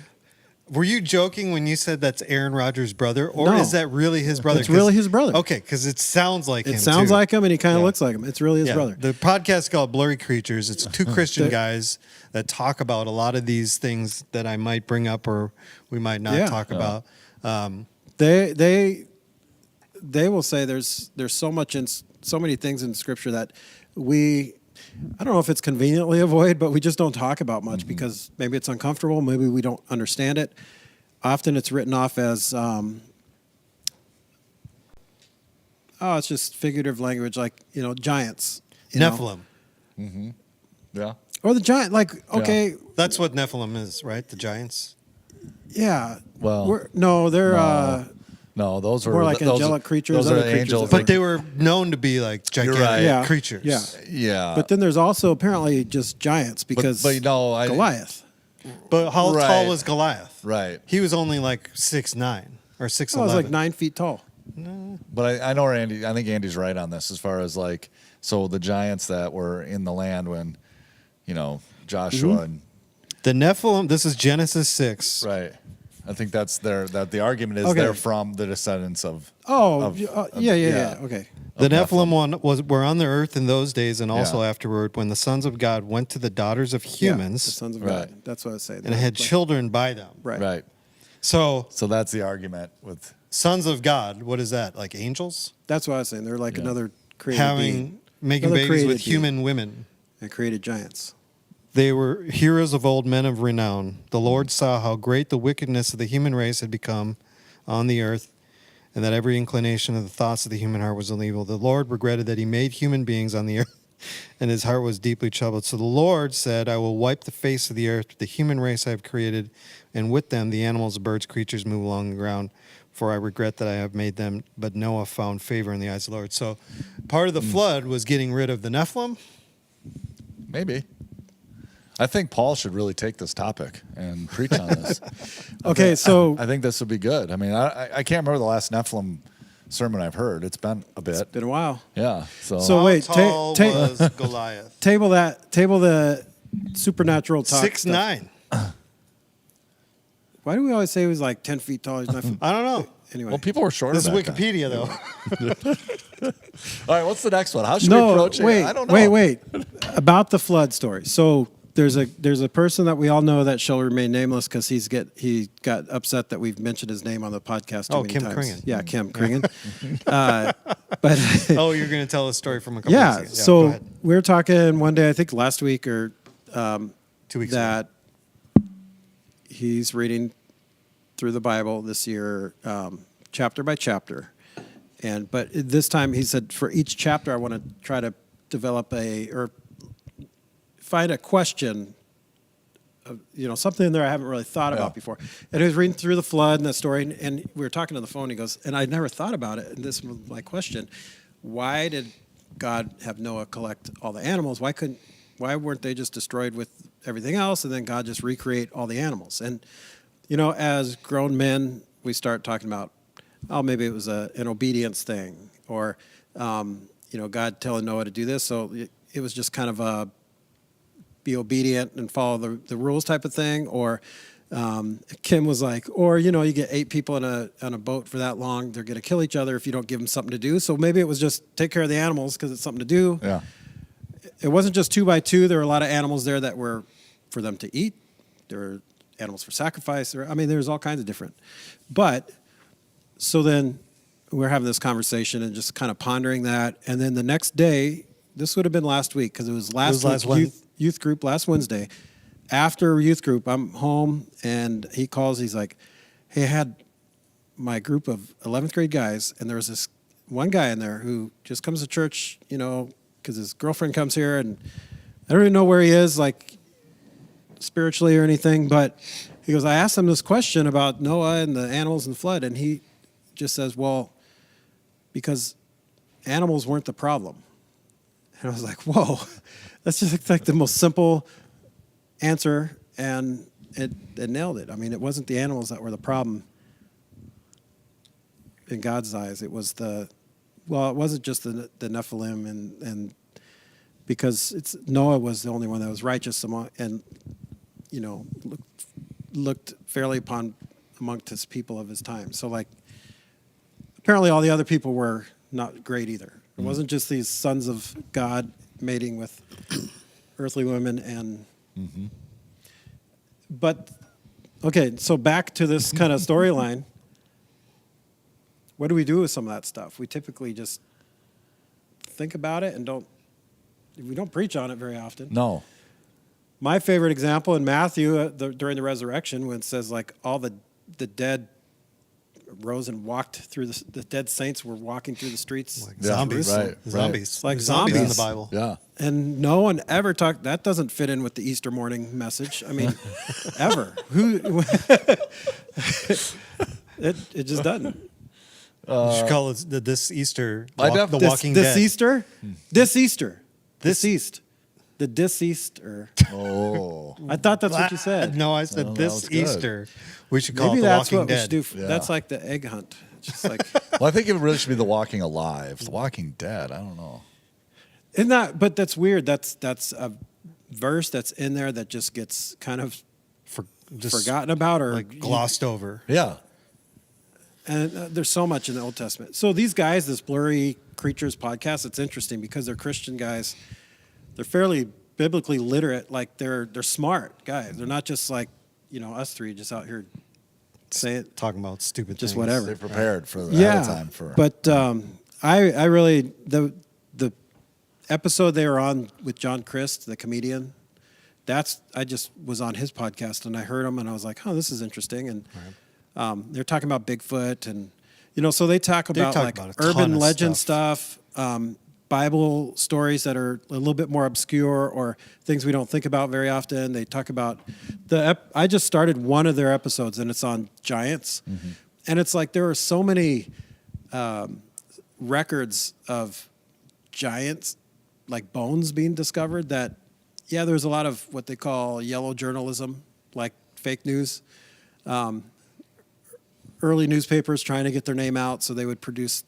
were you joking when you said that's Aaron Rodgers' brother, or No. is that really his brother? It's really his brother. Okay, because it sounds like him. It sounds too. like him, and he kind of Yeah. looks like him. It's really his Yeah, brother. The podcast is called Blurry Creatures. It's two Christian They're- guys that talk about a lot of these things that I might bring up or we might not Yeah. talk about. They will say there's so much in so many things in Scripture that I don't know if it's conveniently avoid, but we just don't talk about much because maybe it's uncomfortable, maybe we don't understand it. Often it's written off as it's just figurative language, like giants, you know? Nephilim. Yeah. or the giant. Like, okay, That's what Nephilim is, right? The giants. yeah. Well, they're No, those were more like those, angelic creatures, Those are other the creatures angels. that- But they were known to be like gigantic right. Yeah. creatures. Yeah. yeah. But then there's also apparently just giants because but Goliath. But how Right. tall was Goliath? Right. He was only like 6'9" or 6'11". Oh, it was like 9 feet tall. But I know where Andy. I think Andy's right on this as far as like the giants that were in the land when, Joshua and The Nephilim. This is Genesis 6. right. I think that's that the argument is Okay. they're from the descendants of. Oh, of- yeah. Okay. The of Nephilim were on the earth in those days and also Yeah. afterward when the sons of God went to the daughters of Yeah, the humans sons of Right. God. That's what I say. and had children by them. Right. Right. So So that's the argument with. sons of God, what is that? Like angels? That's what I was saying. They're like Yeah. another created being. Making Another babies created with being. human women. They created giants. They were heroes of old, men of renown. The Lord saw how great the wickedness of the human race had become on the earth, and that every inclination of the thoughts of the human heart was evil. The Lord regretted that he made human beings on the earth, and his heart was deeply troubled. So the Lord said, I will wipe the face of the earth with the human race I have created, and with them the animals, birds, creatures move along the ground. For I regret that I have made them. But Noah found favor in the eyes of the Lord. So part of the flood was getting rid of the Nephilim. Maybe. I think Paul should really take this topic and preach on this. Okay, so I think this would be good. I mean, I can't remember the last Nephilim sermon I've heard. It's been a bit. it's been a while. Yeah. So So wait, How tall was Goliath? table the supernatural talk. 6'9". Why do we always say he was like 10 feet tall? He's not. I don't know. Anyway, well, people were shorter. This is back then. Wikipedia, though. All right, what's the next one? How should we approach it? I don't know. Wait. About the flood story. So there's a person that we all know that shall remain nameless because he got upset that we've mentioned his name on the podcast too many Kim times. Kringen. Yeah, Kim Kringen. But Oh, you're going to tell a story from a couple yeah, weeks ago. Go so ahead. we were talking one day, I think last week or 2 weeks that he's reading through the Bible this year, chapter by chapter. But this time he said, for each chapter, I want to try to develop or find a question, something in there I haven't really thought about before. And he was reading through the flood and the story, and we were talking on the phone. He goes, and I never thought about it. And this was my question: why did God have Noah collect all the animals? Why weren't they just destroyed with everything else, and then God just recreate all the animals? And as grown men, we start talking about, maybe it was an obedience thing, or God telling Noah to do this, so it was just kind of a be obedient and follow the rules type of thing. Or Kim was like, you get 8 people on a boat for that long, they're going to kill each other if you don't give them something to do. So maybe it was just take care of the animals because it's something to do. Yeah. It wasn't just 2 by 2. There were a lot of animals there that were for them to eat. There were animals for sacrifice. There's all kinds of different. But so then we're having this conversation and just kind of pondering that. And then the next day, this would have been last week because it was last week, youth group last Wednesday. After youth group, I'm home and he calls. He's like, hey, I had my group of 11th grade guys, and there was this one guy in there who just comes to church, because his girlfriend comes here, and I don't even know where he is, like spiritually or anything. But he goes, I asked him this question about Noah and the animals and the flood, and he just says, well, because animals weren't the problem. And I was like, whoa, that's just like the most simple answer, and it nailed it. It wasn't the animals that were the problem in God's eyes. It was it wasn't just the Nephilim, and because Noah was the only one that was righteous and looked fairly upon amongst his people of his time. So apparently all the other people were not great either. It wasn't just these sons of God mating with earthly women and. Mm-hmm. But okay, so back to this kind of storyline. What do we do with some of that stuff? We typically just think about it and we don't preach on it very often. No. My favorite example in Matthew during the resurrection, when it says all the dead rose and walked through the dead saints were walking through the streets. Like Yeah, zombies. right. Zombies. Like There's zombies in the zombies. Bible. Yeah. And no one ever talked. That doesn't fit in with the Easter morning message. Ever. It just doesn't. You should call it this Easter, I The def- Walking Dead. This Easter? This Easter. Deceased. The deceased. Oh. I thought that's what you said. No, I said Well, that this was good. Easter. We should call Maybe it The that's Walking what we Dead. should do. Yeah. That's like the egg hunt. Just like, Well, I think it really should be The Walking Alive. The Walking Dead. I don't know. isn't that? But that's weird. That's a verse that's in there that just gets kind of Just forgotten about or glossed over. Yeah. And there's so much in the Old Testament. So these guys, this Blurry Creatures podcast, it's interesting because they're Christian guys. They're fairly biblically literate. Like they're smart guys. They're not just like us three just out here saying Talking about stupid just things. whatever. They prepared for ahead of time for. But I really the episode they were on with John Christ, the comedian, I just was on his podcast and I heard him and I was like, oh, this is interesting. And they're talking about Bigfoot and, so they talk about talk like about a ton urban of legend stuff, Bible stories that are a little bit more obscure or things we don't think about very often. They talk about I just started one of their episodes and it's on giants. Mm-hmm. And it's like there are so many records of giants, like bones being discovered that, there's a lot of what they call yellow journalism, like fake news. Early newspapers trying to get their name out, so they would produce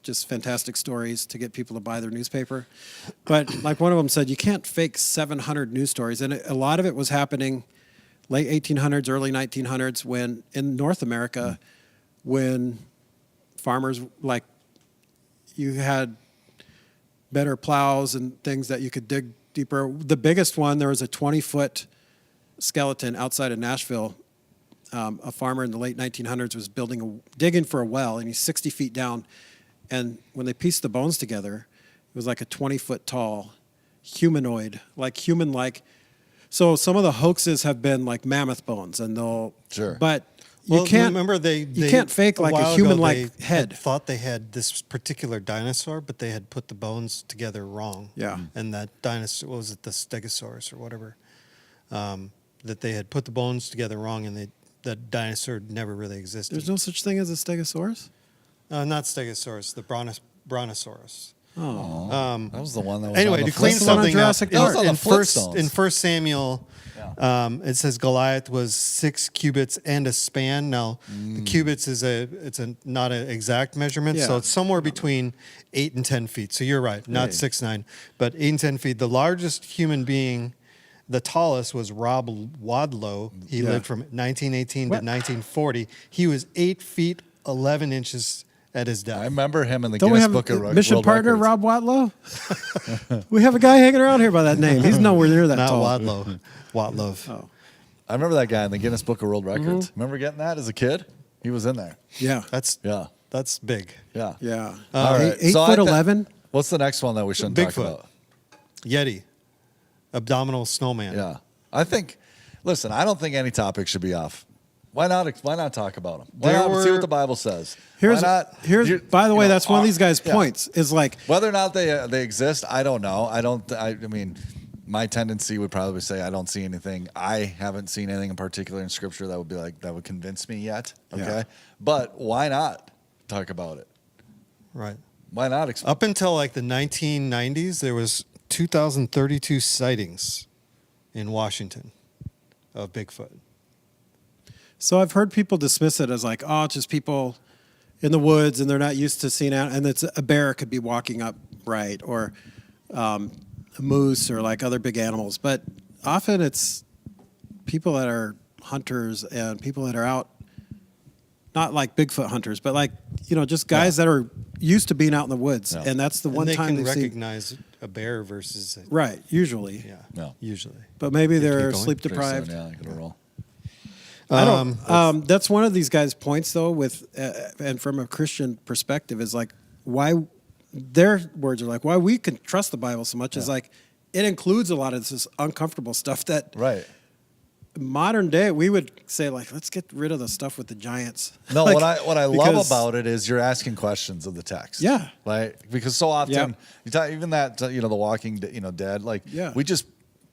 just fantastic stories to get people to buy their newspaper. But like one of them said, you can't fake 700 news stories. And a lot of it was happening late 1800s, early 1900s when in North America, when farmers, like you had better plows and things that you could dig deeper. The biggest one, there was a 20-foot skeleton outside of Nashville. A farmer in the late 1900s was digging for a well, and he's 60 feet down. And when they pieced the bones together, it was like a 20-foot tall humanoid, like human-like. So some of the hoaxes have been like mammoth bones, and but you can't remember you can't fake like a human-like head. Thought they had this particular dinosaur, but they had put the bones together wrong. Yeah. And that dinosaur, what was it, the Stegosaurus or whatever, that they had put the bones together wrong, and that dinosaur never really existed. There's no such thing as a Stegosaurus? Not Stegosaurus, the Brontosaurus. Oh. That was the one that was Anyway, on the to clean Flintstones. That's the one on something up, Jurassic Park. in First Samuel, it says Goliath was 6 cubits and a span. Now, the cubits is not an exact measurement, so Yeah. it's somewhere between 8 and 10 feet. So you're right, not Right. 6'9", but 8 and 10 feet. The largest human being, the tallest, was Rob Wadlow. He lived from 1918 What? to 1940. He was 8 feet 11 inches at his death. I remember him in the Don't we Guinness have Book of mission World partner Records. Rob Watlow? We have a guy hanging around here by that name. He's nowhere near that Not tall. Wadlow. Watlov. Oh, I remember that guy in the Guinness Book of World Records. Mm-hmm. Remember getting that as a kid? He was in there. yeah. That's big. Yeah. Yeah. All right. 8 So I foot thi- 11? What's the next one that we shouldn't talk Bigfoot. about? Yeti. Abdominal snowman. Yeah. Listen, I don't think any topic should be off. Why not talk about them? Why There not see were- what the Bible says? Here's, Why not? by the way, that's one of these guys' yeah. points is like, Whether or not they exist, I don't know. I mean, my tendency would probably say I don't see anything. I haven't seen anything in particular in Scripture that would be like that would convince me yet. Okay, Yeah. but why not talk about it? Right. Why not? Up until like the 1990s, there was 2,032 sightings in Washington of Bigfoot. so I've heard people dismiss it as like, oh, it's just people in the woods and they're not used to seeing it. And it's a bear could be walking up right or a moose or like other big animals. But often it's people that are hunters and people that are out, not like Bigfoot hunters, but like, just guys that are used to being out in the woods. Yeah. And that's the And one they time can they've seen. recognize a bear versus a, Right, usually. yeah, No. usually. But maybe they're going. sleep Pretty deprived. soon, yeah, I gotta roll. I don't. That's one of these guys' points, though. With and from a Christian perspective, is like why their words are like why we can trust the Bible so much is like it includes a lot of this uncomfortable stuff that Right. modern day we would say like let's get rid of the stuff with the giants. No, Like, what I love because- about it is you're asking questions of the text. Yeah. Like because so often Yep. you talk even that the Walking Dead like Yeah. we just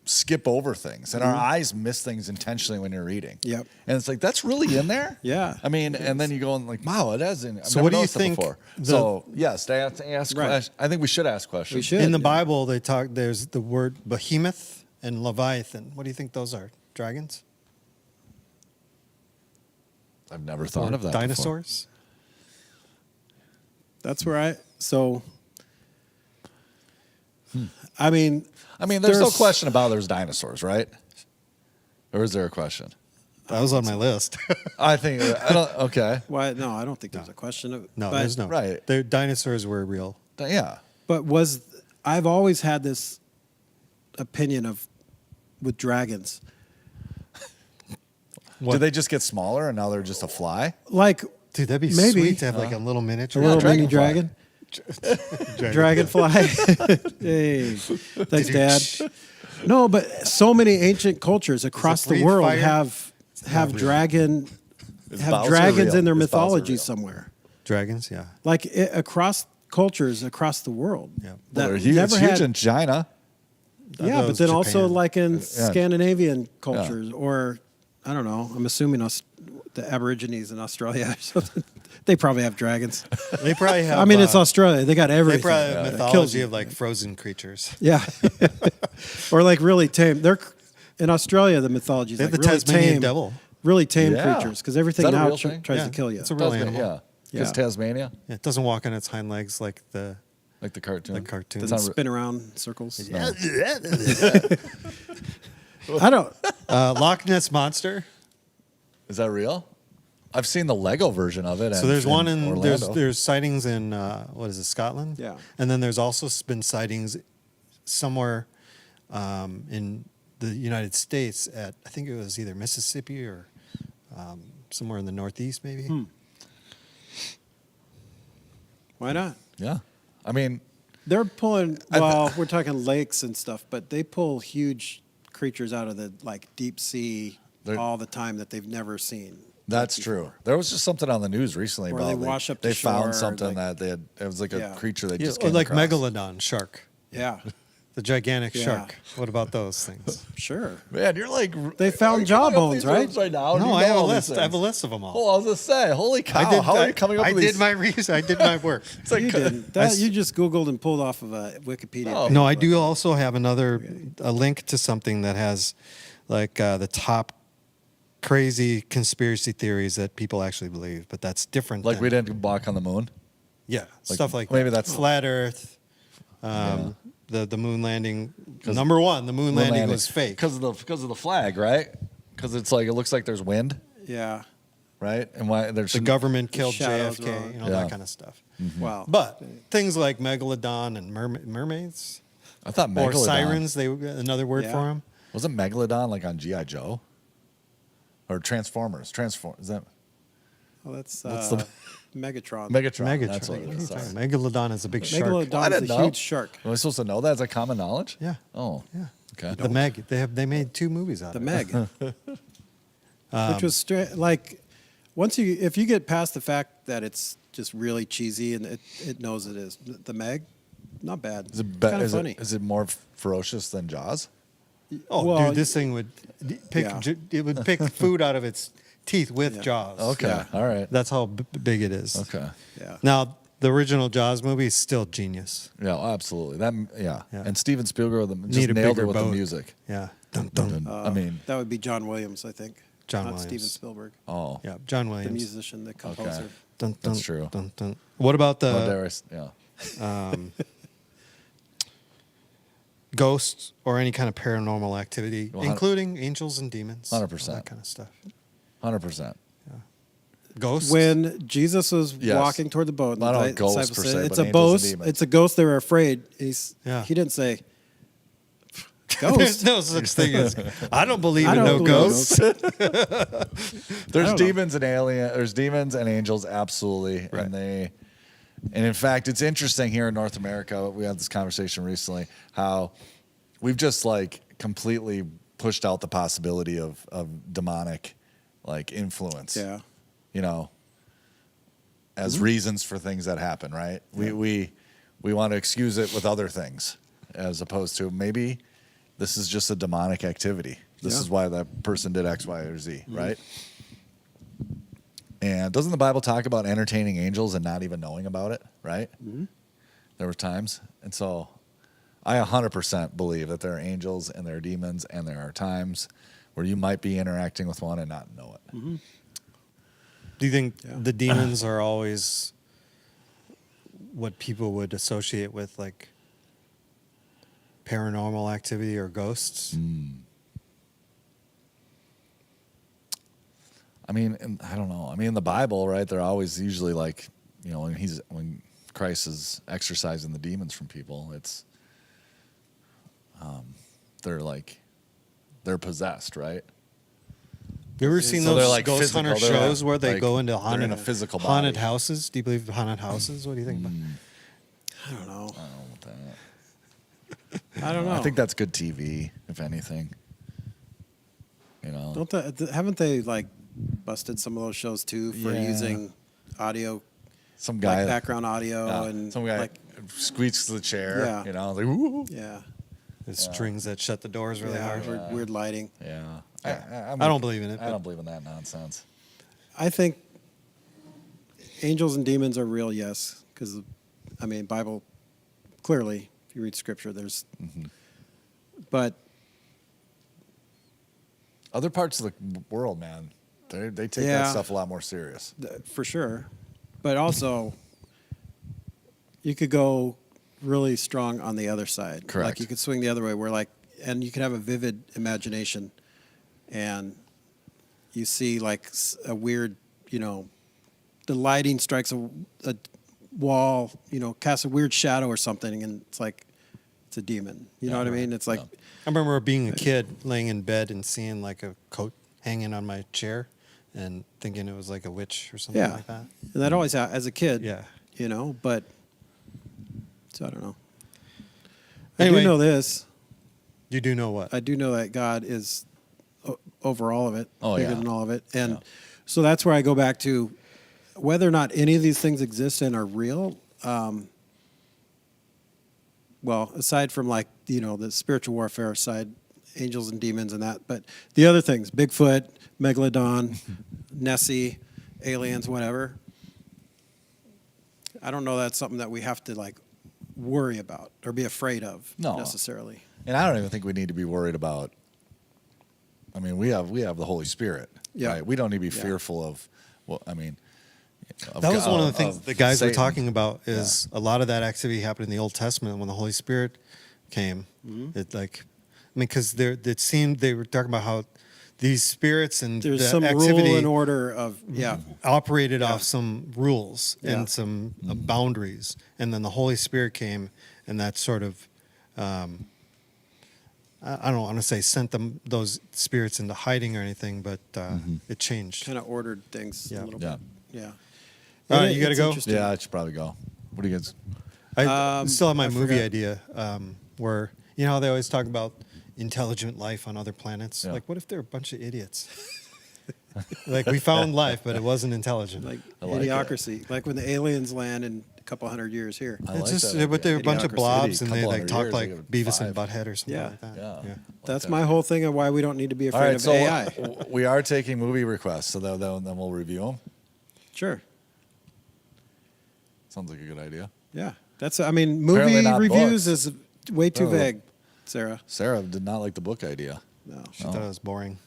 skip over things and our eyes miss things intentionally when you're reading. Yep. And it's like that's really in there. Yeah. I mean, and then you go and like, wow, it is in. I've So never what do you noticed that think Before. the- So yes, they have to ask Right. questions. I think we should ask questions. We should. In the yeah. Bible, there's the word behemoth and leviathan. What do you think those are? Dragons? I've never thought Or of that. dinosaurs? That's where I mean, Before. I mean, there's no question about there's dinosaurs, right? Or is there a question? That was on my list. I think I don't. Okay. why? No, I don't think there's a question of. No, but, there's no. Right. Dinosaurs were real. Yeah. But I've always had this opinion with dragons. What? Did they just get smaller and now they're just a fly? Like, Dude, that'd be maybe. sweet to have like a little a miniature. little dragonfly. mini dragon. Dragonfly. Hey, thanks, Dad. No, but so many ancient cultures across the breathe world fire? have not real. dragons Bowser in real? their Is Bowser mythology real? somewhere. Dragons, yeah. Like across cultures across the world. Yeah. Well, That they're huge, never it's huge had. in China. I Yeah, thought it but was then also Japan. like in Scandinavian cultures, or I don't know. I'm assuming the Aborigines in Australia or something. They probably have dragons. They probably have. I mean, it's Australia. They got They everything. probably have that kills mythology you. of like frozen creatures. Yeah, or like really tame. They're in Australia. The mythology is They like have the really Tasmanian tame, devil. really tame Yeah. creatures because everything Is that a now real thing? tries Yeah, to kill you. it's a real Tasman- animal. Yeah. Because Yeah. Tasmania, Yeah, it doesn't walk on its hind legs like the like the cartoon. like cartoon. Doesn't It's not spin around in circles. No. I don't. Loch Ness monster. Is that real? I've seen the Lego version of it. So there's one in Orlando. there's sightings in what is it, Scotland? Yeah. And then there's also been sightings somewhere in the United States at I think it was either Mississippi or somewhere in the Northeast maybe. Why not? Yeah. I mean, They're pulling. Well, we're talking lakes and stuff, but they pull huge creatures out of the like deep sea They're- all the time that they've never seen. that's true. There was just something on the news recently Or about they wash up to they found shore, something like- that they had. It was like a Yeah. creature they Yeah, just or came like across. megalodon shark, Yeah, the gigantic Yeah. shark. What about those things? sure. Man, you're like They found are you coming up jawbones, these right? words right now? Do No, you I know have a all these list. I have a things? list of them all. Oh, I was gonna say, holy cow! How are you coming up I with did these? my research. I did my work. It's like You didn't. I That, s- you just Googled and pulled off of a Wikipedia. Oh. page. No, I do also have a link to something that has like the top crazy conspiracy theories that people actually believe, but that's different. like than, we didn't walk on the moon. yeah, stuff like maybe that. that's- flat Earth. The moon landing. Number one, the moon landing was fake. because of the flag, right? Because it's like it looks like there's wind, Yeah. right? And why there's The government killed shadows JFK, wrong. you know, Yeah. that kind of stuff. Wow. But things like megalodon and mermaids I thought or megalodon sirens, they another word Yeah. for them. wasn't megalodon like on GI Joe or Transformers. Is that Well, that's What's the- Megatron. Megatron? Megatron. That's what it What are you is. talking Sorry. about? Megalodon is a big shark. I Megalodon didn't is a know. huge shark. Am I supposed to know that? Is that common knowledge? Yeah. Oh. Yeah. Okay. The Meg. They made 2 movies out The of it. Meg. Which was like if you get past the fact that it's just really cheesy and it knows it is. The Meg, not bad. Is it, Kind of funny. is it more ferocious than Jaws? Oh, Well, dude, this thing would pick. Yeah. It would pick food out of its teeth with Yeah. jaws. Okay. Yeah. All right. That's how big it is. Okay. Yeah. Now, the original Jaws movie is still genius. Yeah, absolutely. Yeah. And Steven Spielberg just Need a nailed bigger it with the boat. music. Yeah. Dun, dun. I mean, That would be John Williams, I think. John not Williams. Steven Spielberg. oh, Yeah. John The Williams. musician, the composer. Dun, dun, That's true. Dun, dun. What about what the dare I s- yeah. ghosts or any kind of paranormal activity, Well, including angels and demons? 100%. All that kind of stuff. 100%. Ghosts. When Jesus was Yes. walking toward the boat, and I don't the know ghosts disciples per said, se, "It's but a angels and ghost. demons." It's a ghost." They were afraid. Yeah. He didn't say There's ghost. no such thing as. I don't believe I in don't no believe ghosts. There's know. demons and there's demons and angels, absolutely. Right. And in fact, it's interesting here in North America. We had this conversation recently how we've just like completely pushed out the possibility of demonic like influence. Yeah. You know, as reasons for things that happen, right? We want to excuse it with other things as opposed to maybe this is just a demonic activity. This Yeah. is why that person did X, Y, or Z, right? And doesn't the Bible talk about entertaining angels and not even knowing about it, right? There were times. And so I 100% believe that there are angels and there are demons and there are times where you might be interacting with one and not know it. Do you think Yeah. the demons are always what people would associate with like paranormal activity or ghosts? I mean, I don't know. I mean, in the Bible, right? They're always usually like, you know, when Christ is exorcising the demons from people, it's they're possessed, right? You ever seen So they're those like ghost physical, hunter they're shows like- where they like go into they're in a physical haunted body. houses? Do you believe haunted houses? What do you think about? I don't know. I don't know what that. I don't know. I think that's good TV, if anything. You know, Haven't they like busted some of those shows too for Yeah. using audio, some guy, like background audio, yeah, and some guy like squeaks the chair. Yeah. You know, like ooh. yeah, The strings that shut the doors really hard. weird lighting. Yeah. I don't believe in it, I but- don't believe in that nonsense. I think angels and demons are real, yes, because I mean, Bible clearly, if you read Scripture, there's, but Other parts of the world, man, they take Yeah. that stuff a lot more serious. for sure, but also you could go really strong on the other side. Correct. Like you could swing the other way, where like, and you could have a vivid imagination, and you see like a weird, you know, the lighting strikes a wall, you know, casts a weird shadow or something, and it's like it's a demon. You know what I mean? It's like, Yeah. I remember being a kid, laying in bed and seeing like a coat hanging on my chair, and thinking it was like a witch or something yeah, like that. and that always as a kid, Yeah. you know. But so I don't know. Anyway. I do know this. You do know what? I do know that God is over all of it, Oh, bigger yeah. than all of it, and Yeah. so that's where I go back to whether or not any of these things exist and are real. Well, aside from like, you know, the spiritual warfare side, angels and demons and that, but the other things, Bigfoot, Megalodon, Nessie, aliens, whatever. I don't know that's something that we have to like worry about or be afraid of No. necessarily. And I don't even think we need to be worried about. I mean, we have the Holy Spirit. Yeah. Right? We don't need to be Yeah. fearful of. Well, I mean, That was one of the things the guys were Satan. talking about. Is a lot of that activity happened in the Old Testament when the Holy Spirit came. It like, I mean, because it seemed they were talking about how these spirits and There's the some activity rule and order of operated off some rules Yeah. and some boundaries, and then the Holy Spirit came, and that sort of, I don't want to say sent those spirits into hiding or anything, but it changed. kind of ordered things Yeah. a little Yeah. bit. Yeah. All right, And you gotta it's go? interesting. Yeah, I should probably go. What do you guys? I still have my I movie forgot. idea where, you know how they always talk about intelligent life on other planets? Yeah. Like, what if they're a bunch of idiots? Like, we found life, but it wasn't intelligent. Like I like it. idiocracy, like when the aliens land in a couple hundred years here. I It's like just, that but they're a idea. bunch of Idiocracy. blobs, and they Couple like hundred talk years, like they give it Beavis and 5. Butthead or something Yeah. like that. Yeah. That's that. my whole thing of why we don't need to be All afraid right, of so AI. we are taking movie requests, so then we'll review them. Sure. Sounds like a good idea. Yeah. That's. I mean, Apparently movie not reviews books. is way too Oh. vague, Sarah. Sarah did not like the book idea. No, She thought it was boring.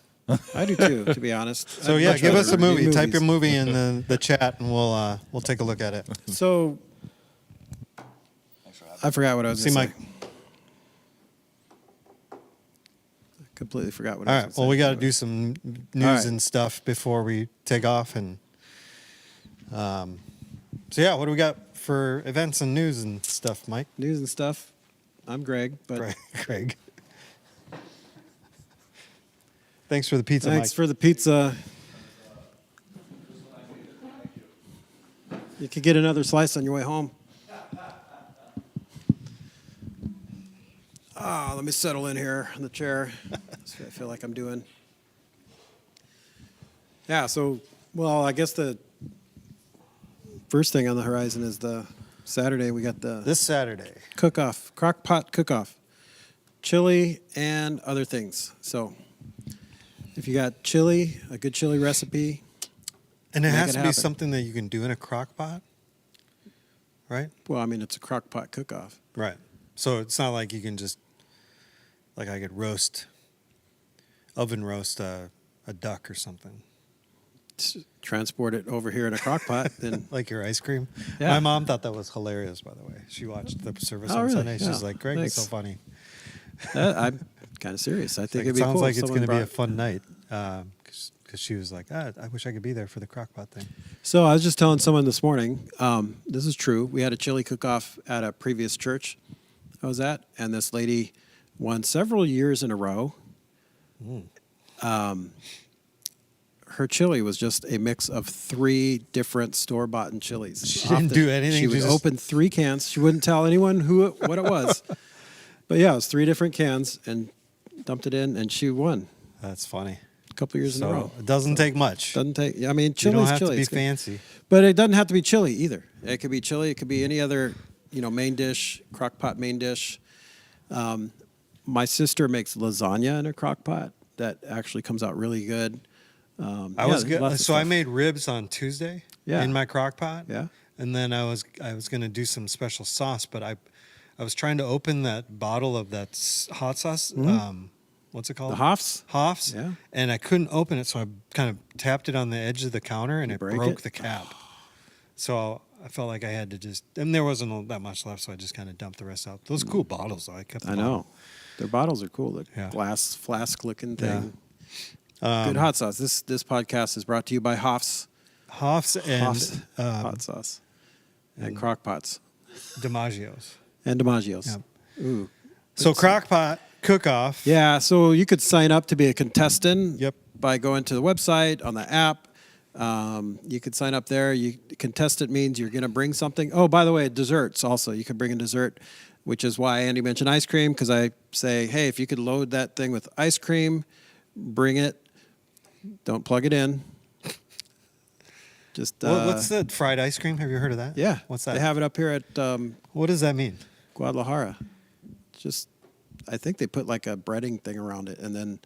I do too. To be honest. So I'd yeah, much give rather us a review movie. Type your movies. movie in the chat, and we'll take a look at it. So I forgot what I was See, going to Mike. say. Completely forgot what All I was right. gonna Well, we say. got to do some news right. and stuff before we take off, and so yeah, what do we got for events and news and stuff, Mike? News and stuff. I'm Greg, but Craig. Thanks for the pizza, thanks Mike. for the pizza. You could get another slice on your way home. Let me settle in here on the chair. That's what I feel like I'm doing. Yeah, so, well, I guess the first thing on the horizon is the Saturday. We got the This Saturday. cook-off, crock pot cook-off, chili and other things. So if you got chili, a good chili recipe, And it Make has it to be happen. something that you can do in a crock pot, right? well, I mean, it's a crock pot cook-off. Right. So it's not like you can just, like I could oven roast a duck or something. Transport it over here in a crock pot, then Like your ice cream. Yeah. My mom thought that was hilarious, by the way. She watched the service Oh, on really? Sunday. She's Yeah. like, Greg, it's so Thanks. funny. I'm kind of serious. I think Like, it'd it be sounds cool. like if it's someone going to be a brought- fun night. Because she was like, I wish I could be there for the crock pot thing. So I was just telling someone this morning, this is true. We had a chili cook-off at a previous church I was at, and this lady won several years in a row. Her chili was just a mix of 3 different store-bought chilies. She didn't do anything, She would she just- open 3 cans. She wouldn't tell anyone what it was. But yeah, it was 3 different cans and dumped it in, and she won That's funny. a couple years in a row. It doesn't take much. Doesn't take. I mean, You chili don't is have chili. to be It's good. fancy. But it doesn't have to be chili either. It could be chili. It could be any other, main dish, crock pot main dish. My sister makes lasagna in a crock pot that actually comes out really good. I was good. So I made ribs on Tuesday in my crock pot. Yeah. And then I was going to do some special sauce, but I was trying to open that bottle of that hot sauce. What's it called? The Hoff's? Hoff's. Yeah. And I couldn't open it, so I kind of tapped it on the edge of the counter, and it break broke it? the cap. So I felt like I had to and there wasn't that much left, so I just kind of dumped the rest out. Those cool bottles, though. I kept. I know. Their bottles are cool. The Yeah. glass flask-looking thing. Yeah. Good hot sauce. This podcast is brought to you by Hoff's. Hoff's and Hoff's hot sauce. And crock pots. DiMaggio's. And DiMaggio's. Yep. Ooh. So crock pot cook-off. Yeah, so you could sign up to be a contestant Yep. by going to the website, on the app. You could sign up there. Contestant means you're going to bring something. Oh, by the way, desserts also. You could bring a dessert, which is why Andy mentioned ice cream, because I say, hey, if you could load that thing with ice cream, bring it. Don't plug it in. Just What's the fried ice cream? Have you heard of that? yeah. What's that? They have it up here at What does that mean? Guadalajara. Just, I think they put like a breading thing around it, and then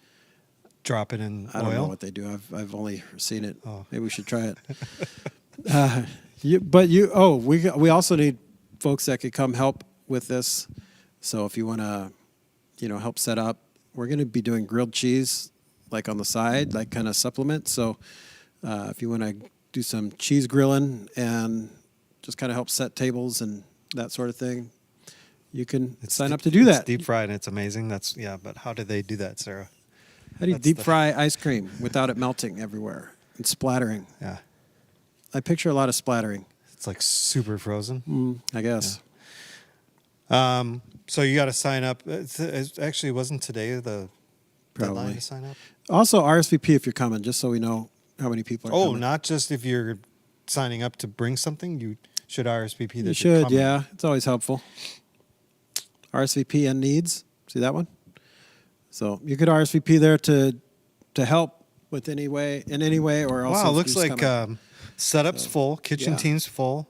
Drop it in I don't know oil? what they do. I've only seen it. Oh. Maybe we should try it. We also need folks that could come help with this. So if you want to, help set up, we're going to be doing grilled cheese, like on the side, like kind of supplement. So if you want to do some cheese grilling and just kind of help set tables and that sort of thing, you can sign up to do that. It's deep fried and it's amazing. But how do they do that, Sarah? How do you That's deep the- fry ice cream without it melting everywhere and splattering? Yeah. I picture a lot of splattering, It's like super frozen. I guess. So you got to sign up. It actually wasn't today the deadline Probably. to sign up. Also, RSVP if you're coming, just so we know how many people are Oh, coming. not just if you're signing up to bring something. You should RSVP that You you're should, coming. yeah. It's always helpful. RSVP and needs. See that one? So you could RSVP there to help with in any way, or else. Wow, looks like setup's full, kitchen yeah. team's full,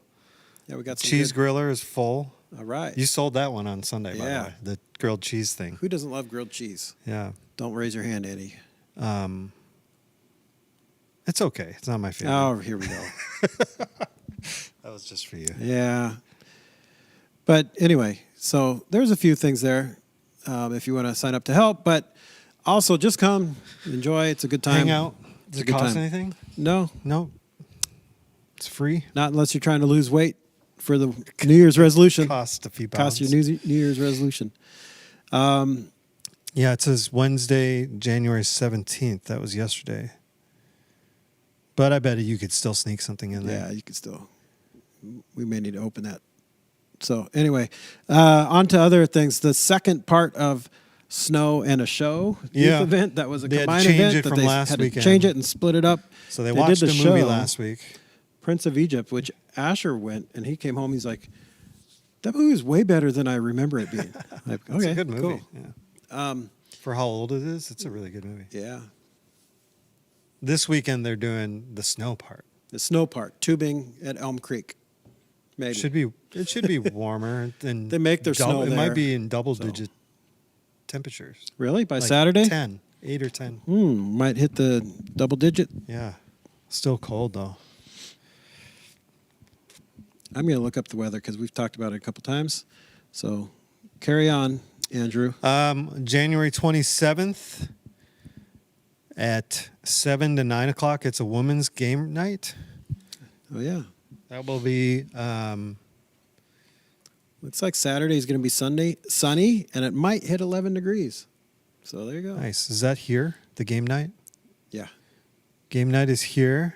yeah, we got some cheese good- griller is full. All right. You sold that one on Sunday, by the Yeah. way. The grilled cheese thing. Who doesn't love grilled cheese? Yeah. Don't raise your hand, Eddie. It's okay. It's not my favorite. Oh, here we go. That was just for you. Yeah. But anyway, so there's a few things there if you want to sign up to help. But also just come, enjoy. It's a good time. Hang out. Does a it good cost time. anything? No, No. It's free. not unless you're trying to lose weight for the New Year's resolution. Cost a few pounds. Cost your New Year's resolution. Yeah, it says Wednesday, January 17th. That was yesterday. But I bet you could still sneak something in there. Yeah, you could still. We may need to open that. So anyway, on to other things. The second part of Snow and a Show youth event, that was a They had to combined change event it that from they last had to weekend. change it and split it up. So they did watched the a movie show, last week. Prince of Egypt, which Asher went, and he came home. He's like, that movie was way better than I remember it being. Like, It's okay, a good movie. cool. Yeah. For how old it is, it's a really good movie. Yeah. This weekend they're doing the snow part. The snow part, tubing at Elm Creek. Maybe. It should be warmer than They make their snow It there, might be in double so. digit temperatures. Really? By Like Saturday? 8 or 10. Might hit the double digit. Yeah. Still cold though. I'm going to look up the weather because we've talked about it a couple times. So carry on, Andrew. January 27th at 7 to 9 o'clock. It's a women's game night. Oh, yeah. That will be Looks like Saturday is going to be sunny, and it might hit 11 degrees. So there you go. nice. Is that here? The game night? Yeah. Game night is here.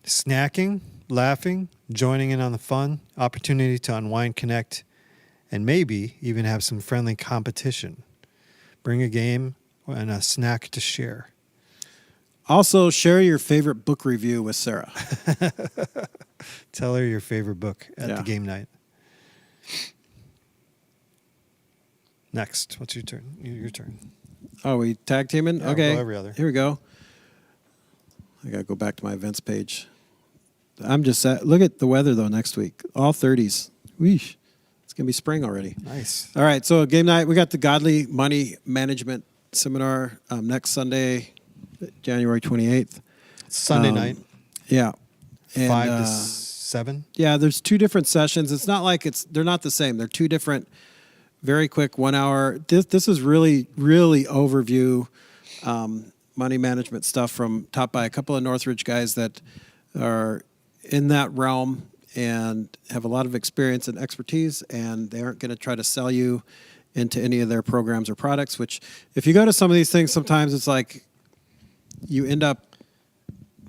Snacking, laughing, joining in on the fun, opportunity to unwind, connect, and maybe even have some friendly competition. Bring a game and a snack to share. Also, share your favorite book review with Sarah. Tell her your favorite book at Yeah. the game night. Next, what's your turn? Your turn. Oh, we tag teaming? Yeah, we'll Okay. go every other. Here we go. I got to go back to my events page. I'm just look at the weather, though, next week. All 30s. Weesh. It's going to be spring already. Nice. All right. So, game night, we got the Godly Money Management Seminar next Sunday, January 28th. Sunday night, Yeah. And, 5 to 7. yeah, there's 2 different sessions. It's not like they're not the same. They're 2 different, very quick 1 hour. This is really, really overview money management stuff taught by a couple of Northridge guys that are in that realm and have a lot of experience and expertise, and they aren't going to try to sell you into any of their programs or products, which if you go to some of these things, sometimes it's like you end up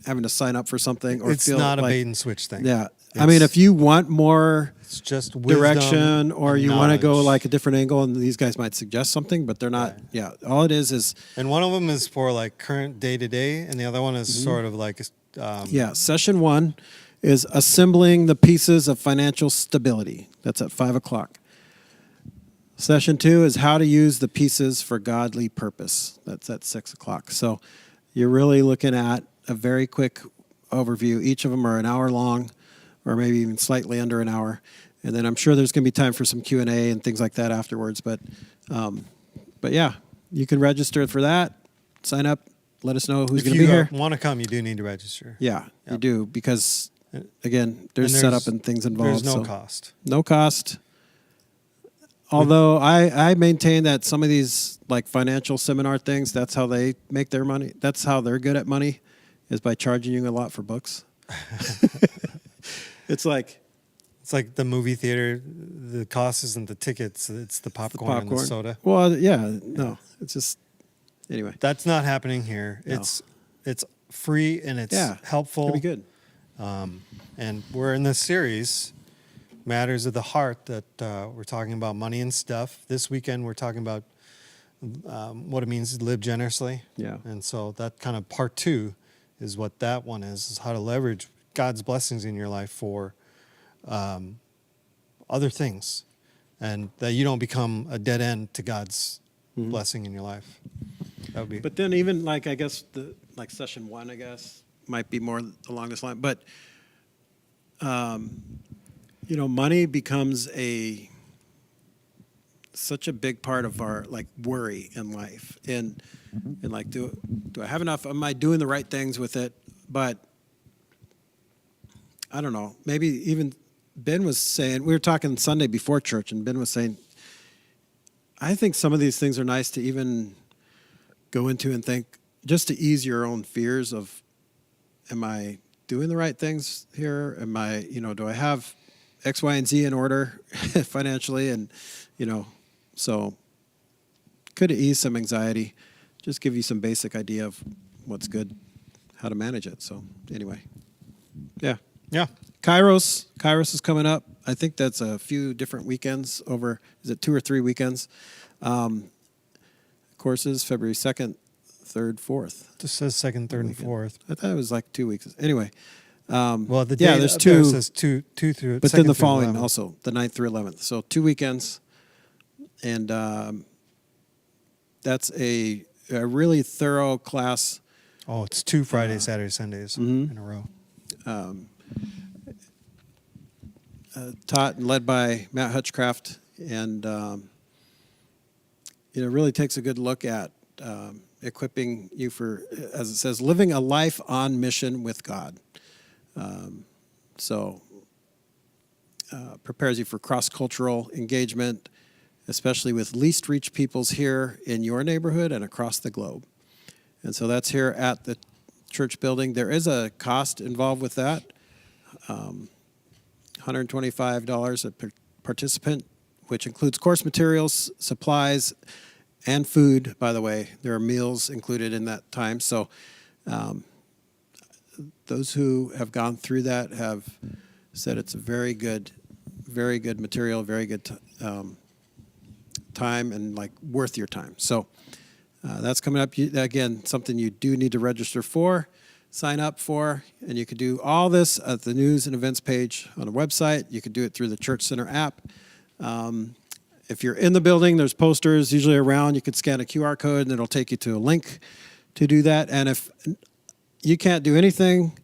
having to sign up for something or It's feel not a like, bait and switch thing. yeah. I mean, if you want more It's just wisdom direction or and you want to go knowledge. like a different angle, and these guys might suggest something, but they're not. Right. Yeah, all it is And one of them is for like current day to day, and the other one is Mm-hmm. sort of like yeah. Session 1 is assembling the pieces of financial stability. That's at 5:00. Session 2 is how to use the pieces for godly purpose. That's at 6:00. So you're really looking at a very quick overview. Each of them are an hour long, or maybe even slightly under an hour. And then I'm sure there's going to be time for some Q&A and things like that afterwards. But yeah, you can register for that. Sign up. Let us know who's if going to be you here. want to come, you do need to register. Yeah, you Yep. do, because again, there's And setup and things involved. There's no so cost. no cost. Although I maintain that some of these like financial seminar things, that's how they make their money. That's how they're good at money, is by charging you a lot for books. It's like It's like the movie theater. The cost isn't the tickets; it's the popcorn, and the soda. Well, yeah, no, it's just anyway. That's not happening here. No. It's free and it's Yeah, helpful. It'll be good. And we're in this series, Matters of the Heart, that we're talking about money and stuff. This weekend, we're talking about what it means to live generously. Yeah. And so that kind of part 2 is what that one is how to leverage God's blessings in your life for other things, and that you don't become a dead end to God's blessing in your life. That would be. But then even like I guess like session 1, I guess might be more along this line. But money becomes such a big part of our like worry in life, and like do I have enough? Am I doing the right things with it? But I don't know. Maybe even Ben was saying, we were talking Sunday before church, and Ben was saying, I think some of these things are nice to even go into and think, just to ease your own fears of, am I doing the right things here? Am I, do I have X, Y, and Z in order financially? And, so could it ease some anxiety? Just give you some basic idea of what's good, how to manage it. So anyway, yeah. Yeah. Kairos is coming up. I think that's a few different weekends over, is it 2 or 3 weekends? Courses, February 2nd, 3rd, 4th. Just says 2nd, 3rd, and Weekend. 4th. I thought it was like 2 weeks. Anyway. Well, the yeah, date there's up there 2, says two through. but then 2nd the through following 11th. also, the 9th through 11th. So 2 weekends. And that's a really thorough class. Oh, it's 2 Fridays, Saturdays, Sundays in a row. Taught and led by Matt Hutchcraft, and it really takes a good look at equipping you for, as it says, living a life on mission with God. Prepares you for cross-cultural engagement, especially with least reached peoples here in your neighborhood and across the globe. And so that's here at the church building. There is a cost involved with that. $125 a participant, which includes course materials, supplies, and food. By the way, there are meals included in that time. So those who have gone through that have said it's a very good material, very good time, and like worth your time. So that's coming up. Again, something you do need to register for, sign up for, and you can do all this at the news and events page on the website. You can do it through the Church Center app. If you're in the building, there's posters usually around. You can scan a QR code and it'll take you to a link to do that. And if you can't do anything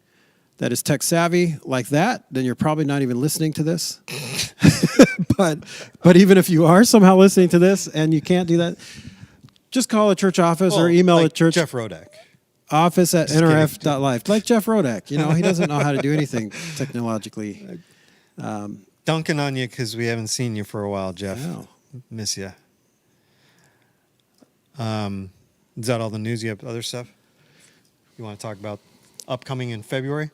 that is tech savvy like that, then you're probably not even listening to this. but even if you are somehow listening to this and you can't do that, just call a church office or email like a church Jeff Rodak. office at Just kidding. nrf.life. Like Jeff Rodak, he doesn't know how to do anything technologically. Dunking on you because we haven't seen you for a while, Jeff. No. Miss you. Is that all the news? You have other stuff you want to talk about upcoming in February?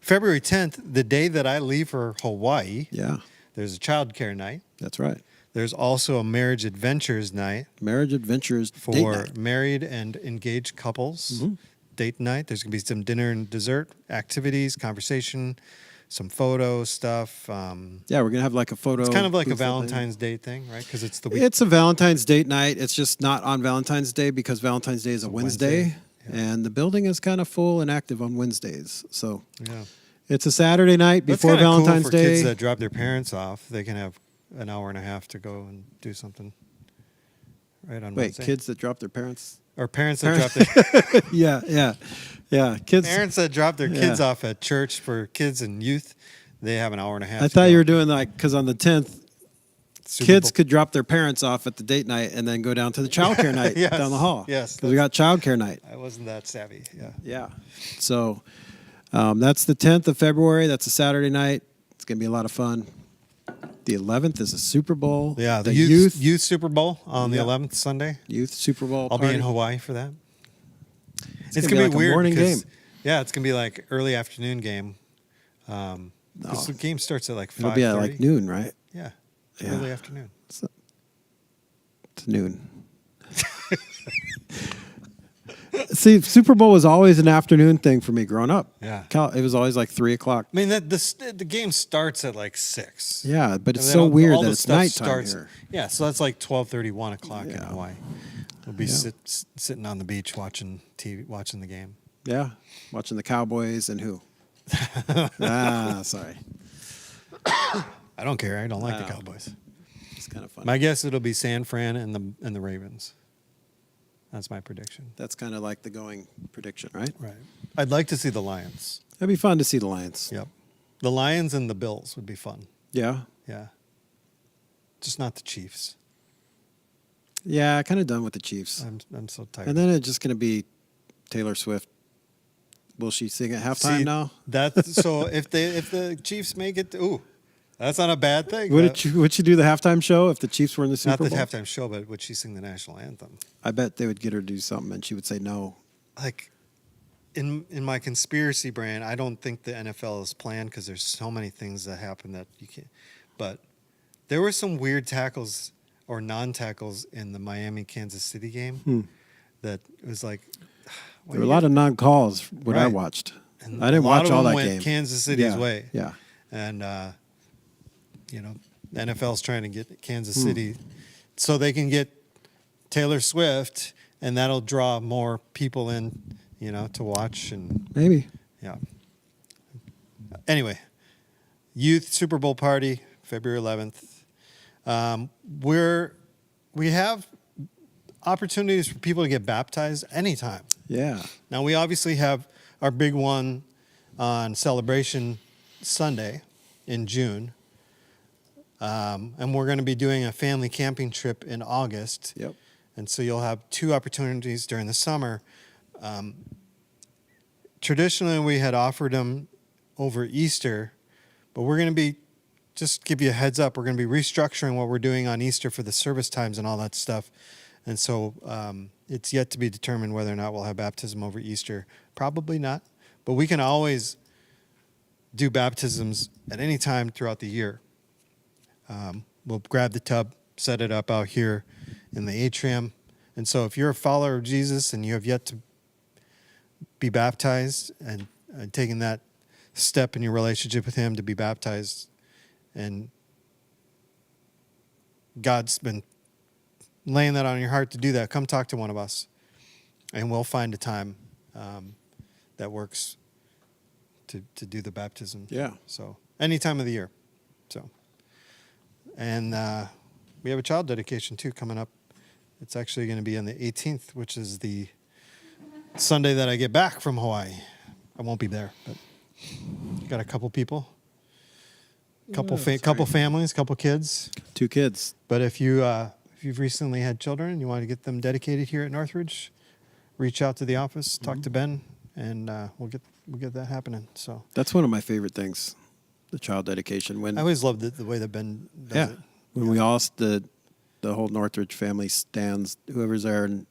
February 10th, the day that I leave for Hawaii, Yeah, there's a child care night. that's right. There's also a marriage adventures night Marriage Adventures date for night. married and engaged couples. Mhm. Date night. There's going to be some dinner and dessert, activities, conversation, some photo stuff. Yeah, we're going to have like a photo. It's kind of like a booth thing. Valentine's Day thing, right? Because it's the week. It's a Valentine's date night. It's just not on Valentine's Day because Valentine's Day is a Wednesday. Wednesday, yeah. And the building is kind of full and active on Wednesdays. So Yeah. it's a Saturday night That's before kinda cool Valentine's for Day. kids that drop their parents off. They can have an hour and a half to go and do something. Right on Wait, Wednesday. kids that drop their parents? Or parents that drop their Yeah. Kids. parents that drop their kids Yeah. off at church for kids and youth. They have an hour and a half. I to thought go. you were doing like, because on the 10th, Super kids Bowl. could drop their parents off at the date night and then go down to the childcare night Yes, down the hall. yes, Because we got childcare night. I wasn't that savvy. Yeah. Yeah. So that's the 10th of February. That's a Saturday night. It's going to be a lot of fun. The 11th is a Super Bowl. Yeah. The youth youth Super Bowl on the Yeah. 11th Sunday. Super Bowl. I'll party. be in Hawaii for that. It's gonna gonna be be like a weird. morning 'cause- game. Yeah, it's gonna be like early afternoon game. No. The game starts at like 5:30. It'll be at like noon, right? Yeah. Yeah. Early afternoon. It's noon. See, Super Bowl was always an afternoon thing for me growing up. Yeah. It was always like 3:00. I mean, the game starts at like 6. Yeah, but it's And then so all- weird all that the it's stuff nighttime starts- here. Yeah, so that's like 12:30, 1 o'clock in Yeah. Hawaii. We'll be Yeah. sitting on the beach watching TV, watching the game. Yeah, watching the Cowboys and who? Sorry. I don't care. I don't like Wow. the Cowboys. It's kind of fun. My guess it'll be San Fran and the Ravens. That's my prediction. That's kind of like the going prediction, right? Right. I'd like to see the Lions. It'd be fun to see the Lions. Yep. The Lions and the Bills would be fun. Yeah. Yeah. Just not the Chiefs. Yeah, kind of done with the Chiefs. I'm so tired. And then it's just going to be Taylor Swift. Will she sing at halftime See, now? That's so if the Chiefs make it, that's not a bad thing. Would she do the halftime show if the Chiefs were in the Super not Bowl? the halftime show, but would she sing the national anthem? I bet they would get her to do something, and she would say no. Like, in my conspiracy brain, I don't think the NFL is planned because there's so many things that happen that you can't. But there were some weird tackles or non-tackles in the Miami-Kansas City game that was like. There were a lot of non-calls what I Right. watched. And I didn't a lot watch of all them that went game. Kansas City's way. Yeah. And, the NFL's trying to get Kansas City so they can get Taylor Swift, and that'll draw more people in, to watch. And, Maybe. yeah. Anyway, youth Super Bowl party, February 11th. We have opportunities for people to get baptized anytime. Yeah. Now, we obviously have our big one on Celebration Sunday in June. And we're going to be doing a family camping trip in August. Yep. And so you'll have 2 opportunities during the summer. Traditionally, we had offered them over Easter, but we're going to be, just give you a heads up, we're going to be restructuring what we're doing on Easter for the service times and all that stuff. And so it's yet to be determined whether or not we'll have baptism over Easter. Probably not, but we can always do baptisms at any time throughout the year. We'll grab the tub, set it up out here in the atrium. And so if you're a follower of Jesus and you have yet to be baptized and taking that step in your relationship with him to be baptized, and God's been laying that on your heart to do that, come talk to one of us, and we'll find a time that works to do the baptism. Yeah. So any time of the year. So, and we have a child dedication too coming up. It's actually going to be on the 18th, which is the Sunday that I get back from Hawaii. I won't be there, but got a couple people, couple families, couple kids. 2 kids. But if you've recently had children and you want to get them dedicated here at Northridge, reach out to the office, talk to Ben, and we'll get that happening. So That's one of my favorite things, the child dedication. When I always loved the way that Ben does it. when we all the whole Northridge family stands, whoever's there, and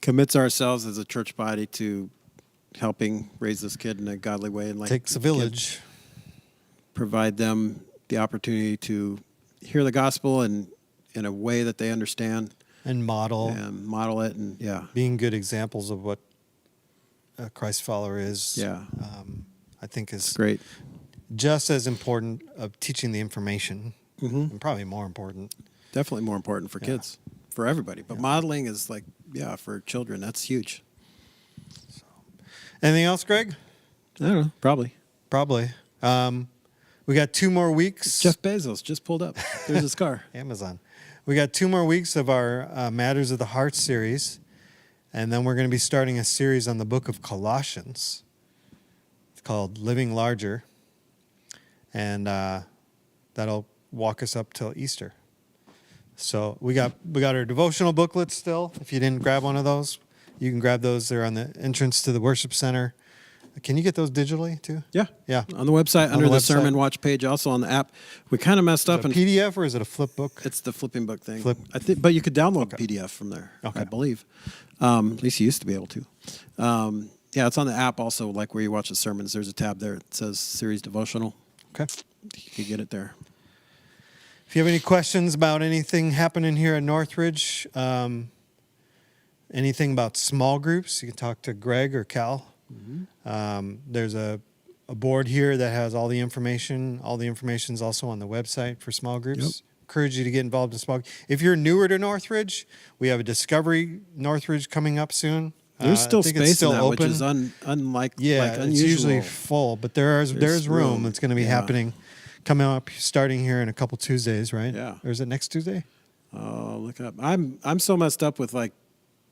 commits ourselves as a church body to helping raise this kid in a godly way, and Takes a village. provide them the opportunity to hear the gospel and in a way that they understand And model. and model it, and Being good examples of what a Christ follower is. Yeah. I think is it's great. just as important of teaching the information, and probably more important. Definitely more important for kids, for everybody. But modeling is for children, that's huge. Anything else, Greg? I don't know, probably. Probably. We got 2 more weeks. Jeff Bezos just pulled up. There's his car. Amazon. We got 2 more weeks of our Matters of the Heart series, and then we're going to be starting a series on the book of Colossians. It's called Living Larger, and that'll walk us up till Easter. So we got our devotional booklets still. If you didn't grab one of those, you can grab those. They're on the entrance to the worship center. Can you get those digitally too? Yeah. Yeah. On the website, On under the the website. Sermon Watch page, also on the app. We kind of messed Is up. it a And PDF or is it a flip book? it's the flipping book thing. Flip. I think, but you could download Okay. PDF from there, Okay. I believe. At least you used to be able to. It's on the app also, like where you watch the sermons. There's a tab there. It says Series Devotional. Okay. You can get it there. If you have any questions about anything happening here at Northridge, anything about small groups, you can talk to Greg or Cal. There's a board here that has all the information. All the information is also on the website for small groups. Yep. Encourage you to get involved in small. If you're newer to Northridge, we have a Discovery Northridge coming up soon. There's still I think it's space still in that, which open. is unusual. It's usually full, but there's room room. that's going to be Yeah. happening, coming up starting here in a couple Tuesdays, right? Yeah. Or is it next Tuesday? Oh, look up. I'm so messed up with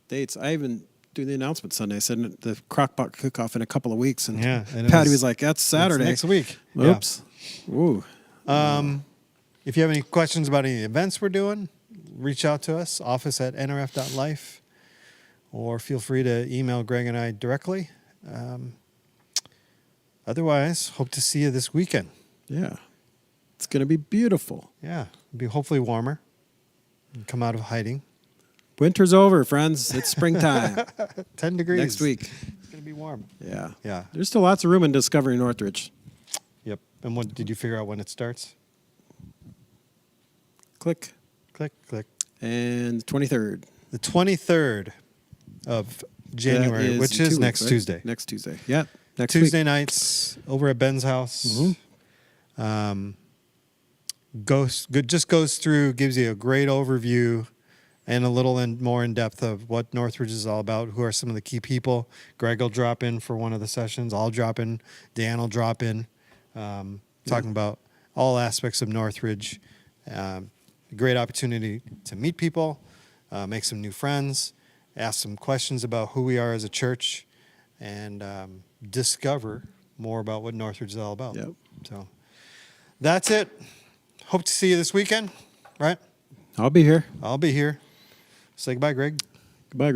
dates. I even do the announcement Sunday. I said the crockpot cook-off in a couple of weeks, and Yeah, and it Patty was- was like, "That's Saturday Next week. Oops. Ooh. If you have any questions about any events we're doing, reach out to us, office@nrf.life, or feel free to email Greg and I directly. Otherwise, hope to see you this weekend. Yeah. It's gonna be beautiful. Yeah, it'll be hopefully warmer. And come out of hiding. Winter's over, friends. It's springtime 10 degrees. next week. It's going to be warm. Yeah. Yeah. There's still lots of room in Discovery Northridge. Yep. And what did you figure out when it starts? Click. Click, click. And 23rd. The 23rd of January, That which in is 2 next weeks, right? Tuesday. Next Tuesday. Yeah. Next Tuesday week. nights over at Ben's house. Mm-hmm. Just goes through, gives you a great overview and a little more in depth of what Northridge is all about. Who are some of the key people? Greg will drop in for one of the sessions. I'll drop in. Dan will drop in, talking about all aspects of Northridge. Great opportunity to meet people, make some new friends, ask some questions about who we are as a church, and discover more about what Northridge is all about. Yep. So that's it. Hope to see you this weekend, right? I'll be here. I'll be here. Say goodbye, Greg. Goodbye, Greg.